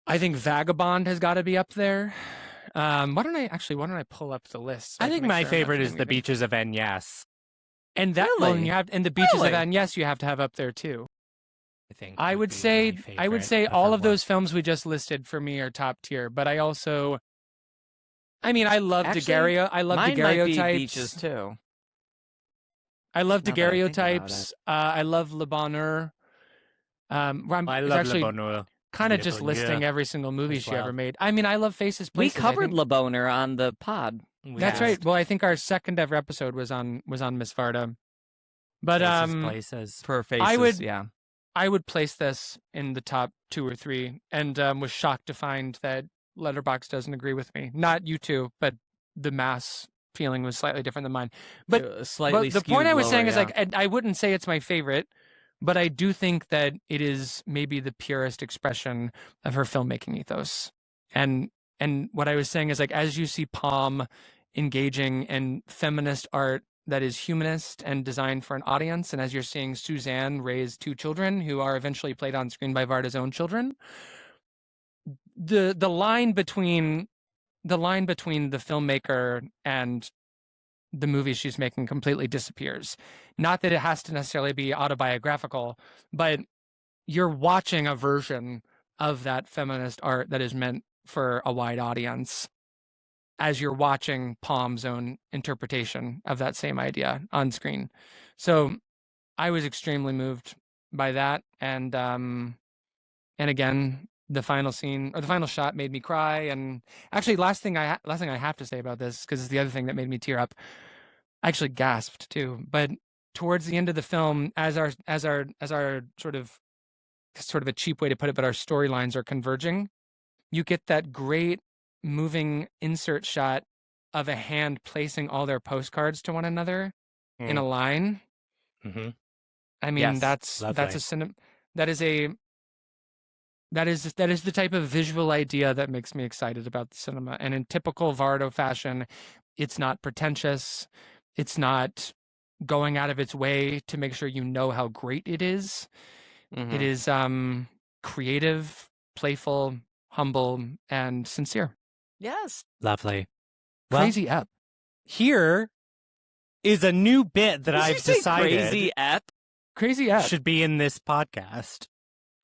I think Vagabond has got to be up there. Why don't I pull up the list? So I think can make my sure I'm not favorite is forgetting The anything. Beaches of Agnes. And that well, Really? and the Beaches of Really? Agnes you have to have up there too. I think I would say all of those films we just listed for me are top tier, but I also, I mean, I love Actually, daguerreo. I love Mine might be daguerreotypes. Beaches too. I love Now that I think about daguerreotypes. I love Le Bonheur. Where I'm I it's love actually Le Bonheur. kind of Le just Bonheur listing every single movie as she well. ever made. I mean, I love Faces We Places. I covered think- Le Boner on the pod. That's Yeah. right. Well, I think our second ever episode was on Miss Varda. But Places. For Faces, would- yeah. I would place this in the top 2 or 3, and was shocked to find that Letterboxd doesn't agree with me. Not you two, but the mass feeling was slightly different than mine. But Slightly the skewed point I was lower, saying is yeah. like I wouldn't say it's my favorite, but I do think that it is maybe the purest expression of her filmmaking ethos. And what I was saying is like as you see Palm engaging in feminist art that is humanist and designed for an audience, and as you're seeing Suzanne raise 2 children who are eventually played on screen by Varda's own children, the line between the filmmaker and the movie she's making completely disappears. Not that it has to necessarily be autobiographical, but you're watching a version of that feminist art that is meant for a wide audience as you're watching Palm's own interpretation of that same idea on screen. So I was extremely moved by that. And again, the final scene or the final shot made me cry. And actually, last thing I have to say about this, because it's the other thing that made me tear up. I actually gasped too. But towards the end of the film, as our sort of a cheap way to put it, but our storylines are converging, you get that great moving insert shot of a hand placing all their postcards to one another in a line. Mm-hmm. I mean, Yes, that's lovely. that is the type of visual idea that makes me excited about the cinema. And in typical Vardo fashion, it's not pretentious. It's not going out of its way to make sure you know how great it is. Mhm. It is creative, playful, humble, and sincere. Yes. Lovely. Well, Crazy up. here is a new bit that Did you I've say decided crazy ep? Crazy up. should be in this podcast.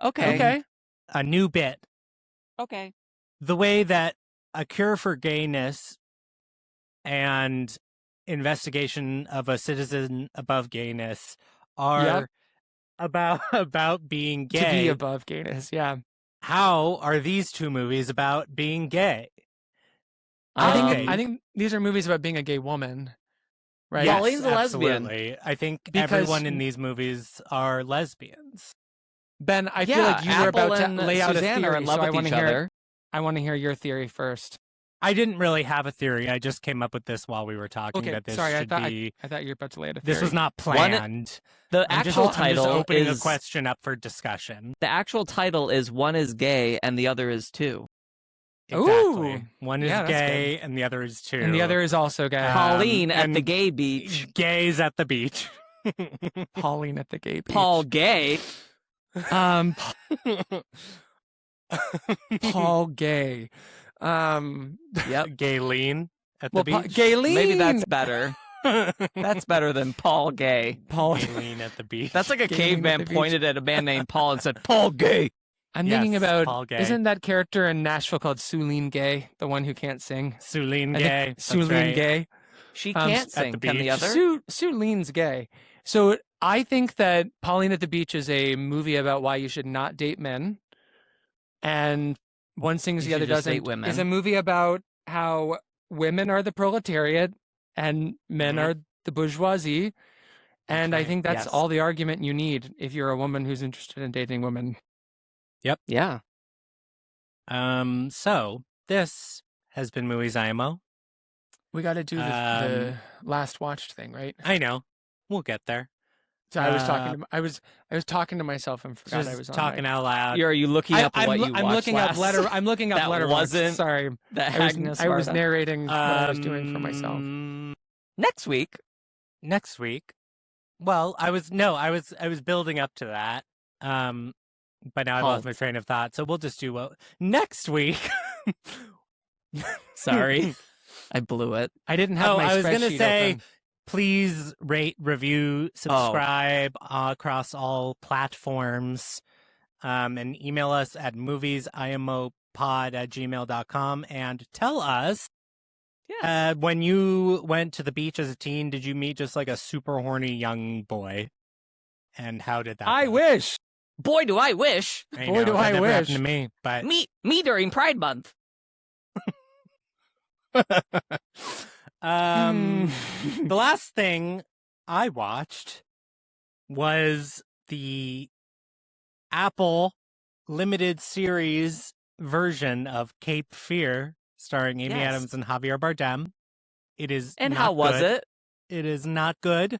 Okay. Okay. A new bit. Okay. The way that A Cure for Gayness and Investigation of a Citizen Above Gayness are about being gay. To be above gayness, yeah. How are these 2 movies about being gay? I think these are movies about being a gay woman, right? Yes, Pauline's a lesbian. absolutely. I think Because- everyone in these movies are lesbians. Ben, I feel Yeah, like you were Apple about to and lay out Suzanne a are theory, in so love I with want each to hear. other. I want to hear your theory first. I didn't really have a theory. I just came up with this while we were talking Okay, that this sorry. I should thought be. I thought you were about to lay out a theory. This was not One- planned. The I'm just title opening is a question up for discussion. The actual title is one is gay and the other is two. Exactly. Ooh. One is Yeah, that's gay and the other is 2. and the other is also gay. Pauline at the and- gay beach. Gays at the beach. Pauline at the gay beach. Paul Gay. Paul Gay. Yep. GAYline at the Well, beach. GAYline. Maybe that's better. That's better than Paul Gay. Paul. GAYline at the beach. That's like a Gay at caveman the beach. pointed at a man named Paul and said, Paul Gay. I'm Yes, thinking about. Paul Gay. Isn't that character in Nashville called Suline Gay, the one who can't sing? Suline I Gay. think Suline That's right. Gay. She Um, can't at sing. the Can the beach. other? Suline's gay. So I think that Pauline at the Beach is a movie about why you should not date men. And One Sings You the should Other just date Doesn't women. is a movie about how women are the proletariat and men Mhm. are the bourgeoisie. And I right. think that's Yes. all the argument you need if you're a woman who's interested in dating women. Yeah. So this has been Movies IMO. We got to do the Um, last watched thing, right? I know. We'll get there. So I was talking to myself and forgot I Just was on talking mic. out loud. Are you looking up what you I'm watched looking last? I'm looking up That Letterboxd. wasn't Sorry, the Agnes I was Varda? narrating what I was doing for myself. Next week. Next week. Well, I was building up to that. But now I lost my train of thought. So we'll just do what next week. Sorry, I blew it. I didn't have my I was spreadsheet gonna say, open. please rate, review, subscribe across all platforms, and email us at moviesimopod@gmail.com and tell us. Yes. When you went to the beach as a teen, did you meet just like a super horny young boy? And how did that I go? wish. Boy, do I wish. I Boy, know, do that I never happened wish. to me, but Me during Pride Month. the last thing I watched was the Apple limited series version of Cape Fear, starring Amy Yes. Adams and Javier Bardem. It is And not how was good. it? It is not good.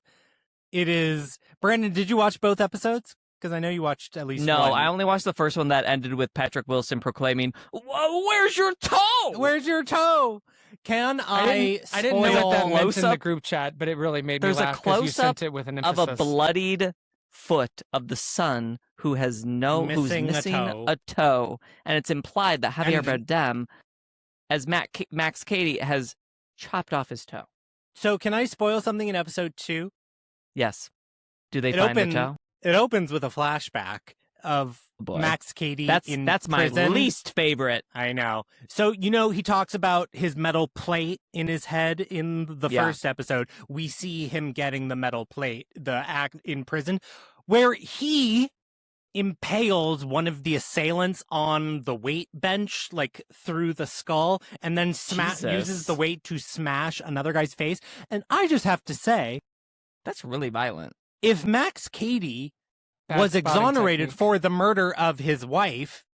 It is. Brandon, did you watch both episodes? Because I know you watched at least No, one. I only watched the first one that ended with Patrick Wilson proclaiming, "Whoa, where's your toe? Where's your toe? Can I didn't know what that spoil- meant in the close-up? group chat, but it really made There's me a laugh because you close-up sent it with an of emphasis. a bloodied foot of the son who's Missing a missing toe. a toe, and it's implied that Javier And- Bardem, as Max Cady, has chopped off his toe. So can I spoil something in episode 2? Yes. Do they It find opened- the toe? It opens with a flashback of Oh, boy. Max Cady That's in my prison. least favorite. I know. So, he talks about his metal plate in his head in the Yeah. first episode. We see him getting the metal plate, the act in prison, where he impales one of the assailants on the weight bench, like through the skull, and then Jesus. uses the weight to smash another guy's face. And I just have to say, That's really violent. if Max Cady Bad was spotting exonerated technique. for the murder of his wife,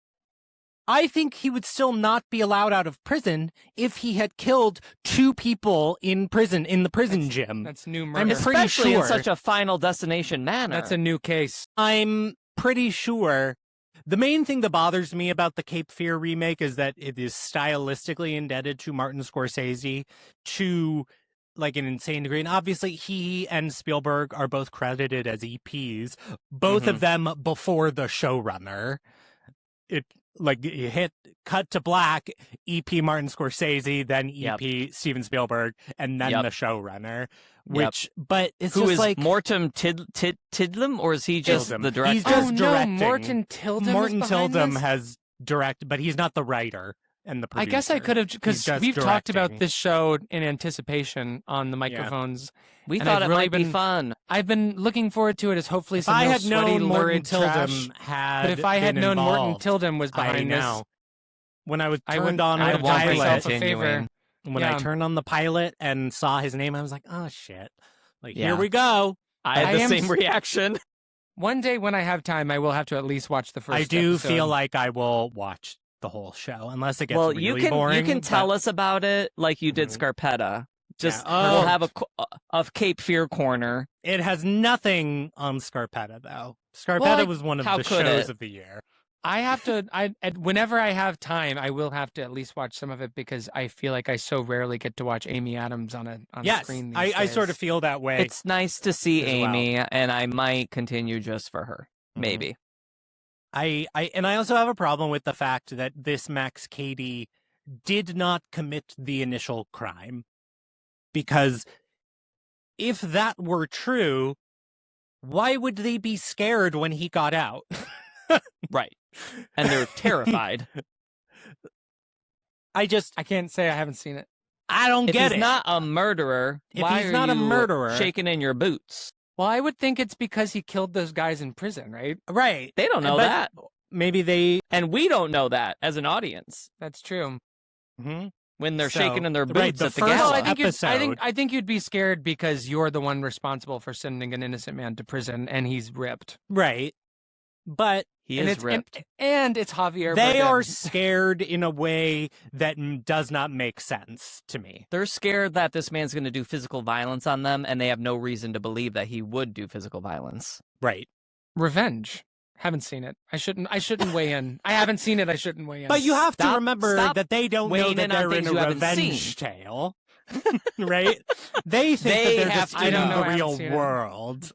I think he would still not be allowed out of prison if he had killed 2 people in prison, in the prison gym. That's new I'm murder. pretty Especially sure. in such a Final Destination manner. That's a new case. I'm pretty sure. The main thing that bothers me about the Cape Fear remake is that it is stylistically indebted to Martin Scorsese to like an insane degree. And obviously he and Spielberg are both credited as EPs, both of them before the showrunner. It like you hit cut to black, EP Martin Scorsese, then EP Steven Spielberg, and then the showrunner. Which, but it's Who just is like Morton Tidlum, or is he just Tildum. the director? He's just directing. No, Morton Tildum. Martin is behind Tildum this? has directed, but he's not the writer and the producer. I guess I could have, He's because just we've talked about directing. this show in anticipation on the microphones. We and thought I've it really might be been- fun. I've been looking forward to it as hopefully If some I real had sweaty, known Morton lurid trash. Tildum had But if I had been known Morton involved, Tildum was I behind know. this, When I was I turned would on I the would want myself pilot, a favor. Continuing. when I Yeah. turned on the pilot and saw his name, I was like, oh shit. Like, Yeah. here we go. I I had the am same s- reaction. One day when I have time, I will have to at least watch the first I do episode. feel like I will watch the whole show, unless it gets Well, really you can boring. tell but- us about it like you did Mhm. Scarpetta. Just Yeah. we'll Oh. have a Cape Fear corner. It has nothing on Scarpetta, though. Scarpetta Well, was one of how the could shows it? of the year. I have to. Whenever I have time, I will have to at least watch some of it because I feel like I so rarely get to watch Amy Adams on Yes, screen. These I sort days. of feel that way. It's nice to see as well. Amy, and I might continue just for her. Maybe. I also have a problem with the fact that this Max Cady did not commit the initial crime. Because if that were true, why would they be scared when he got out? Right. And they're terrified. I can't say I haven't seen it. don't If get he's it. not a murderer, If why he's are not a you murderer- shaking in your boots? Well, I would think it's because he killed those guys in prison, right? Right. They don't know But that. maybe they. And we don't know that as an audience That's true. Mhm. when they're So, shaking in their right, boots the at the first gala. Well, episode- I think you'd be scared because you're the one responsible for sending an innocent man to prison, and he's ripped. Right. But He and is it's ripped. and it's Javier. they Bardem. are scared in a way that does not make sense to me. They're scared that this man's going to do physical violence on them, and they have no reason to believe that he would do physical violence. Right. Revenge. Haven't seen it. I shouldn't weigh in. I haven't seen it. I shouldn't weigh in. But you have to Stop- remember stop that they don't know weighing that in on they're in things a you haven't revenge seen. tale. Right? They think They that they're have just to in know. the I haven't real seen it. world.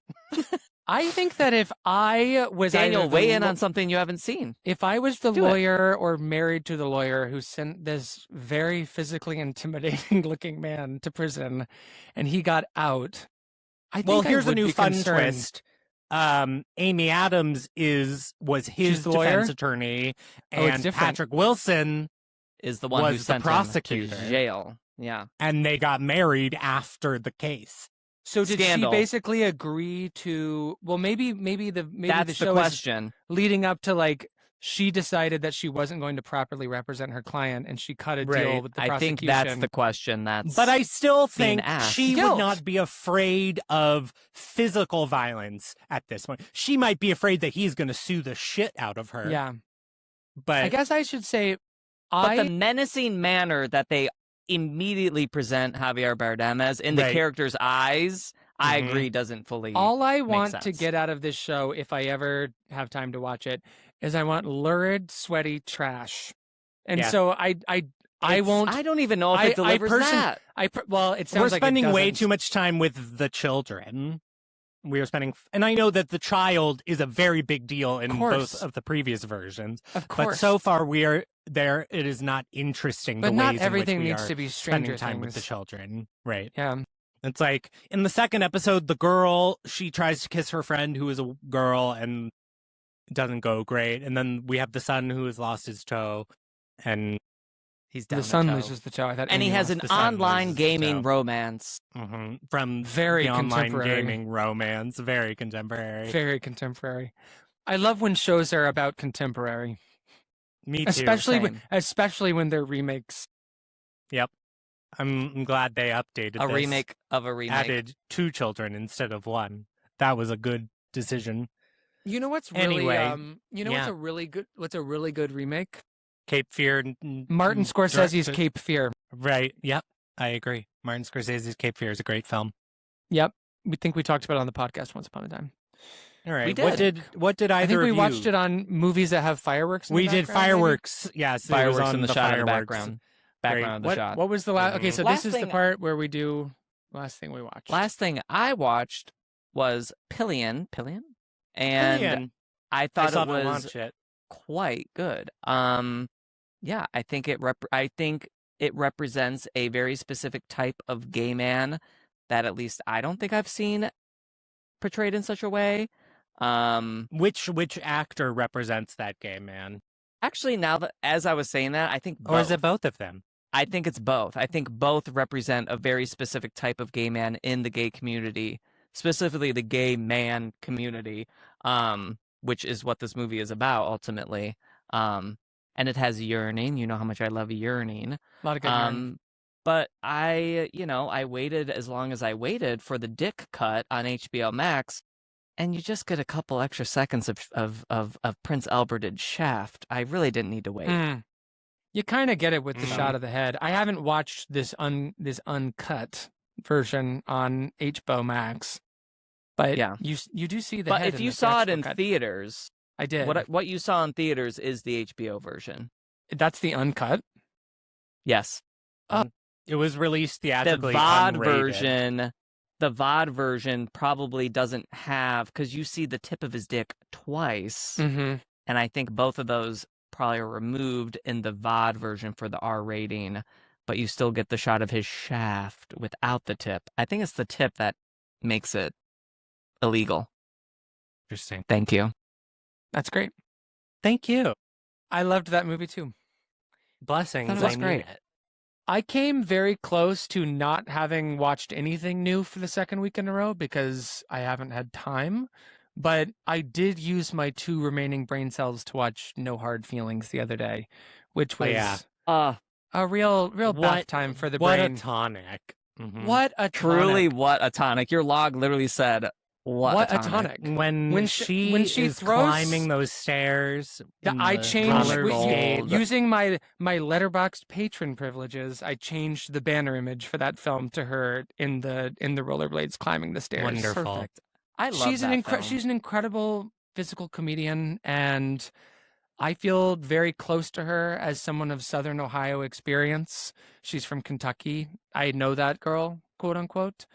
I think that if I was Daniel, either the weigh in lo- on something you haven't seen. if I was the Do it. lawyer or married to the lawyer who sent this very physically intimidating looking man to prison, and he got out, I think Well, I here's a would new be fun concerned. twist. Amy Adams was his She's the lawyer? defense attorney, Oh, it's and different. Patrick Wilson, Is the one who Was the sent him prosecutor. to jail. Yeah. and they got married after the case. So did Scandal. she basically agree to? Well, maybe the That's the show question. is leading up to like she decided that she wasn't going to properly represent her client, and she cut a deal Right. with the I prosecution. think that's the question. That's But I still being think asked. she Guilt. would not be afraid of physical violence at this point. She might be afraid that he's going to sue the shit out of her. Yeah, But I guess I should say But the menacing manner that they immediately present Javier Bardem as in the Right. character's eyes, I Mhm. agree, doesn't fully. all I want to sense. get out of this show, if I ever have time to watch it, is I want lurid, sweaty trash. And Yeah. so I won't. I don't even know if I- it delivers that. Well, it sounds we're like spending it way doesn't. too much time with the children. We are spending, and I know that the child is a very big deal in course. both of the previous versions. Of course, But so far, we are there. It is not interesting. But the not ways everything in which we needs are to be spending Stranger time with the Things. children. Right. Yeah. It's like in the second episode, the girl, she tries to kiss her friend who is a girl and it doesn't go great. And then we have the son who has lost his toe and He's down The son toe. loses the toe. I thought and he Amy has lost an the son. online loses the gaming toe. romance. from Very the online contemporary. gaming romance, very contemporary. Very contemporary. I love when shows are about contemporary, Me too. Same. especially when they're remakes. I'm glad they updated A this. remake of a remake. Added 2 children instead of 1. That was a good decision. You know what's really Anyway, what's yeah. a really good remake? Cape Fear. Martin Scorsese's directed- Cape Fear. Right. Yep. I agree. Martin Scorsese's Cape Fear is a great film. Yep. We think we talked about it on the podcast once upon a time. All right. We What did either I think we of watched you? it on movies that have fireworks. In We the did background, maybe? fireworks. Yes, it was Fireworks on in the the shot of the fireworks. background of the shot. What was the last? Okay, so Last this is the thing- part where we do last thing we watched. Last thing I watched was Pillion, and Pillion. I I thought saw it the was launch it. quite good. Yeah, I think it represents a very specific type of gay man that at least I don't think I've seen portrayed in such a way. Which actor represents that gay man? Actually, now that as I was saying that, I think Or is both. it both of them? I think it's both. I think both represent a very specific type of gay man in the gay community, specifically the gay man community, which is what this movie is about ultimately. And it has yearning. You know how much I love yearning. A lot of good. yarn. But I waited as long as I waited for the Dick cut on HBO Max, and you just get a couple extra seconds of Prince Albert's shaft. I really didn't need to wait. Mm. You kind of get it with the Mm. shot of the head. I haven't watched this uncut version on HBO Max, but Yeah. you do see the But head. if in you the saw it in theatrical cut. theaters, I did. what you saw in theaters is the HBO version. That's the uncut. Yes. It was released The theatrically. VOD unrated. version probably doesn't have, because you see the tip of his dick twice, Mm-hmm. and I think both of those probably are removed in the VOD version for the R rating, but you still get the shot of his shaft without the tip. I think it's the tip that makes it illegal. Interesting. Thank you. That's great. Thank you. I loved that movie too. Blessings. That was I need great. it. I came very close to not having watched anything new for the second week in a row because I haven't had time. But I did use my 2 remaining brain cells to watch No Hard Feelings the other day, which Oh, was yeah. a real bath What time for the What brain. a tonic. Mhm. What a Truly, tonic. what a tonic. Your log literally said, what a tonic. When she is climbing those stairs, I changed roller gold. using my Letterboxd patron privileges. I changed the banner image for that film to her in the rollerblades climbing the stairs. Wonderful. Perfect. I love She's that film. she's an incredible physical comedian, and I feel very close to her as someone of Southern Ohio experience. She's from Kentucky. I know that girl, quote unquote.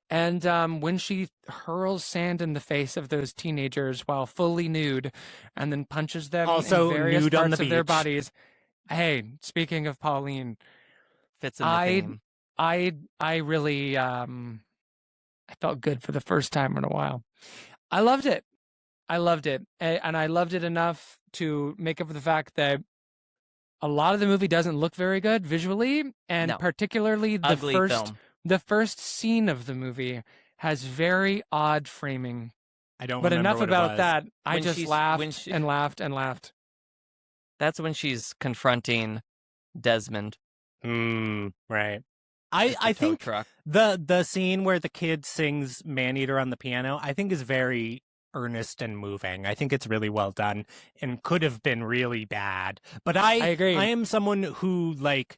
And when she hurls sand in the face of those teenagers while fully nude and then punches them Also in various nude parts on the of their beach. bodies. Hey, speaking of Pauline, Fits in the theme. I really I felt good for the first time in a while. I loved it. And I loved it enough to make up for the fact that a lot of the movie doesn't look very good visually, and No. particularly Ugly film. the first scene of the movie has very odd framing. I don't But remember enough what it about was. that. I When just she's- laughed when she- and laughed and laughed. That's when she's confronting Desmond. Right. with the I tow think truck. the scene where the kid sings Maneater on the piano, I think is very earnest and moving. I think it's really well done and could have been really bad. But I agree. I am someone who, like,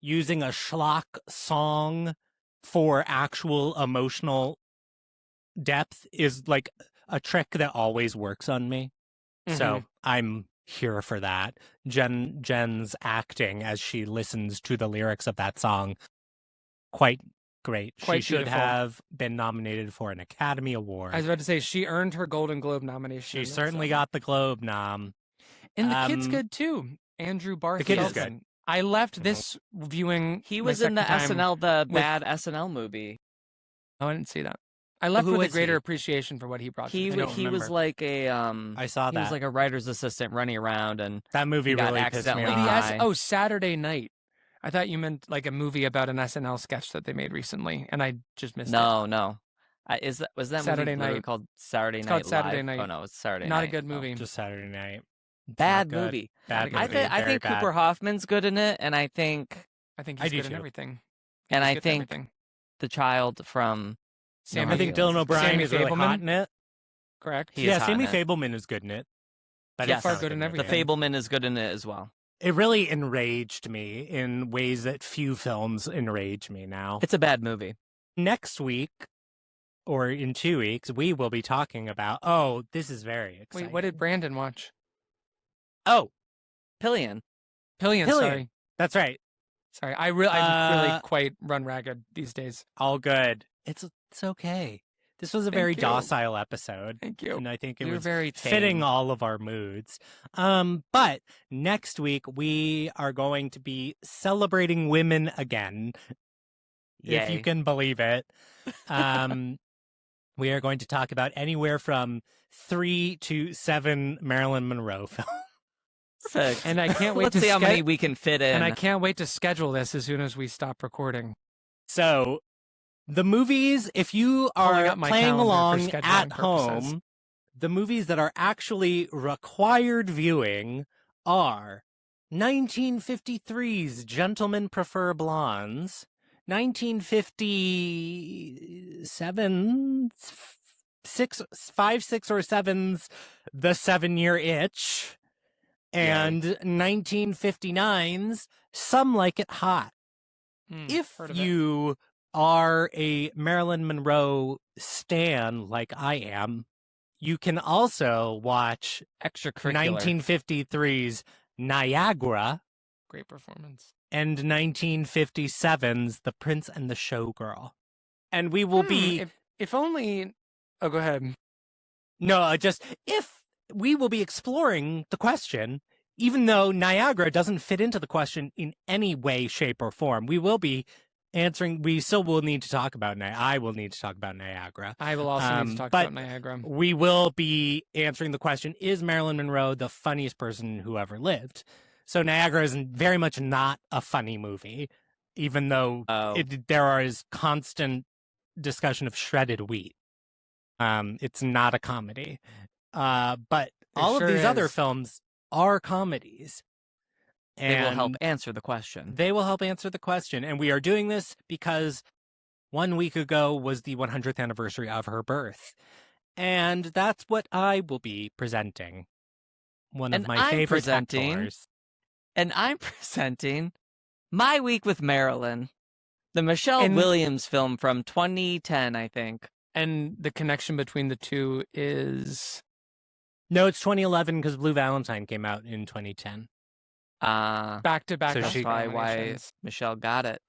using a schlock song for actual emotional depth is like a trick that always works on me. So I'm here for that. Jen's acting as she listens to the lyrics of that song, quite great. Quite she should beautiful. have been nominated for an Academy Award. I was about to say she earned her Golden Globe nomination. She in that certainly film. got the Globe nom. And the kid's good too. Andrew Barth. The kid is Feldman. good. I left this viewing. He my was in the second time SNL, the with- bad SNL movie. Oh, I didn't see that. I left Who with a was greater he? appreciation for what he brought. He to the was film. like a I saw he that. was like a writer's assistant running around, and That movie he got really pissed me accidentally off. high. Saturday Night. I thought you meant like a movie about an SNL sketch that they made recently, and I just missed it. no. Was that Saturday movie literally Night. called Saturday It's Night called Saturday Live? Night. Oh no, it's Saturday Not Night. a good Oh. movie. Just Saturday night. It's Bad not good. movie. Bad Not a good movie. movie. I Very think bad. Cooper Hoffman's good in it, and I think I I he's do good in too. everything. And He's I good in think everything. the child from Sammy I think Feels- Dylan O'Brien Sammy is really hot Fableman? in it. Correct. He is Yeah, hot Sammy in it. Fableman is good in it. But Yes. it's not Far good in movie. The everything. Fableman is good in it as well. It really enraged me in ways that few films enrage me now. It's a bad movie. Next week, or in 2 weeks, we will be talking about, this is very exciting. Wait, what did Brandon watch? Oh, Pillion. Pillion. Pillion. that's right. Sorry. I'm really Uh, quite run ragged these days. All good. It's okay. This was a very Thank you. docile episode. Thank you. And I think it You're was very fitting tame. all of our moods. But next week we are going to be celebrating women again, if you Yay. can believe it. We are going to talk about anywhere from 3 to 7 Marilyn Monroe films. Perfect. And I can't wait Let's to see how many we can fit in. And I can't wait to schedule this as soon as we stop recording. So, the movies, if you Pulling are up my playing calendar for along scheduling at purposes. home, the movies that are actually required viewing are 1953's Gentlemen Prefer Blondes, 1957's 5, 6, or 7's The 7-Year Itch, and 1959's Some Like It Hot. If Heard of it. you are a Marilyn Monroe stan like I am, you can also watch Extracurricular. 1953's Niagara Great performance. and 1957's The Prince and the Showgirl. And we will be if only. Oh, go ahead. if we will be exploring the question, even though Niagara doesn't fit into the question in any way, shape, or form, we will be answering. We still will need to talk about I will need to talk about Niagara. I will also need to talk but about Niagara. We will be answering the question: is Marilyn Monroe the funniest person who ever lived? So Niagara is very much not a funny movie. even though there is constant discussion of shredded wheat. It's not a comedy. But all of these other films are comedies. And they will help answer the question. They will help answer the question. And we are doing this because 1 week ago was the 100th anniversary of her birth. And that's what I will be presenting. One of my favorite hecklers. And I'm presenting My Week with Marilyn, the Michelle Williams film from 2010, I think. And the connection between the two is... No, it's 2011 because Blue Valentine came out in 2010. Back to back. So that's probably why Michelle got it.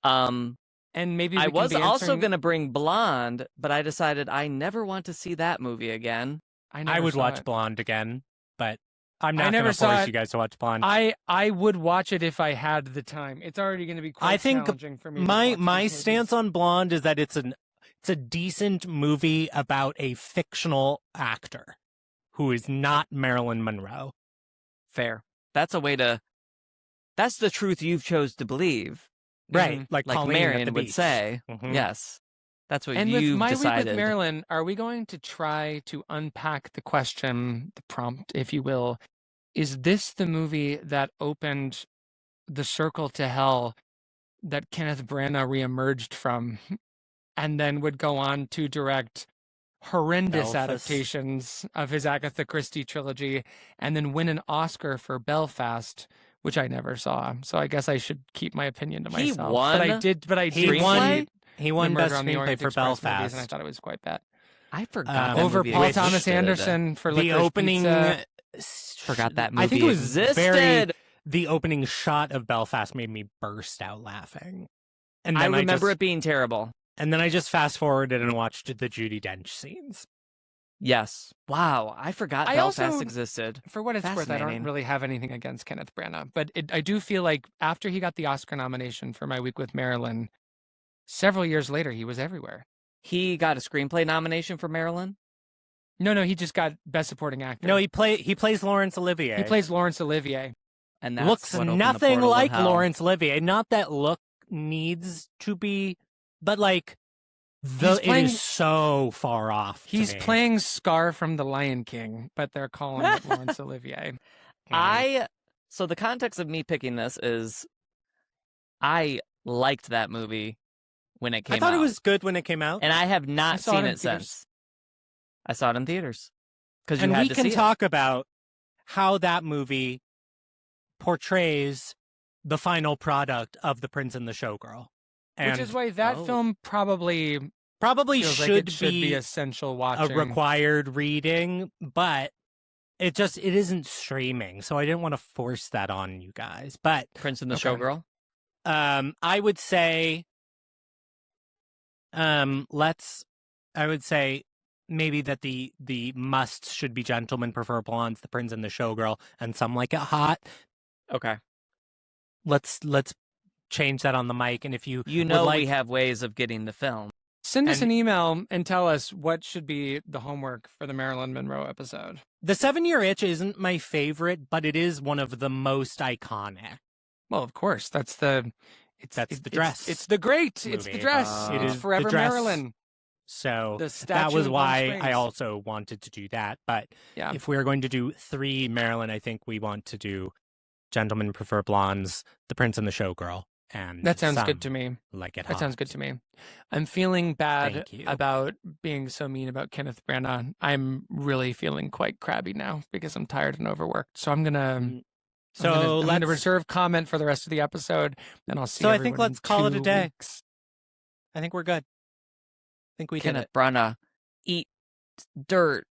And maybe I was also going to bring Blonde, but I decided I never want to see that movie again. I would watch Blonde again, but I'm not going to force you guys to watch Blonde. I would watch it if I had the time. It's already going to be quite challenging for me. My stance on Blonde is that it's a decent movie about a fictional actor who is not Marilyn Monroe. Fair. That's the truth you've chose to believe. Right. Like Marion would say. Mm-hmm. Yes. That's what you've decided. And with My Week with Marilyn, are we going to try to unpack the question, the prompt, if you will? Is this the movie that opened the circle to hell that Kenneth Branagh reemerged from and then would go on to direct horrendous adaptations of his Agatha Christie trilogy and then win an Oscar for Belfast, which I never saw. So I guess I should keep my opinion to myself. He won? But I did. He won Best Screenplay for Belfast. Movies, and I thought it was quite bad. I forgot over Paul Thomas Anderson for the opening. Forgot that movie I think it was existed. The opening shot of Belfast made me burst out laughing. And I remember it being terrible. And then I just fast forwarded and watched the Judi Dench scenes. Yes. Wow. I forgot Belfast existed. For what it's worth, I don't really have anything against Kenneth Branagh, but I do feel like after he got the Oscar nomination for My Week with Marilyn, several years later, he was everywhere. He got a screenplay nomination for Marilyn? No, he just got Best Supporting Actor. No, he plays Laurence Olivier. He plays Laurence Olivier. And that's looks nothing like Laurence Olivier. Not that look needs to be, but like, it is so far off. He's playing Scar from The Lion King, but they're calling it Laurence Olivier. So the context of me picking this is I liked that movie when it came out. I thought it was good when it came out. And I have not seen it since. I saw it in theaters. And we can talk about how that movie portrays the final product of The Prince and the Showgirl. Which is why that film probably should be essential watching. A required reading, but it isn't streaming, so I didn't want to force that on you guys. But Prince and the Showgirl? I would say maybe that the musts should be Gentlemen Prefer Blondes, The Prince and the Showgirl, and Some Like It Hot. Okay. Let's change that on the mic, and if we have ways of getting the film. Send us an email and tell us what should be the homework for the Marilyn Monroe episode. The 7-Year Itch isn't my favorite, but it is one of the most iconic. Well, of course, that's the dress. It's the great. Movie. It's the dress. It is Forever Marilyn. So that was why I also wanted to do that. But if we are going to do 3 Marilyn, I think we want to do Gentlemen Prefer Blondes, The Prince and the Showgirl. And that sounds good to me. Like it That sounds good to me. I'm feeling bad about being so mean about Kenneth Branagh. I'm really feeling quite crabby now because I'm tired and overworked. So I'm gonna reserve comment for the rest of the episode, and I'll see. So I think let's call it a day. Weeks. I think we're good. I think we Kenneth Branagh, eat dirt.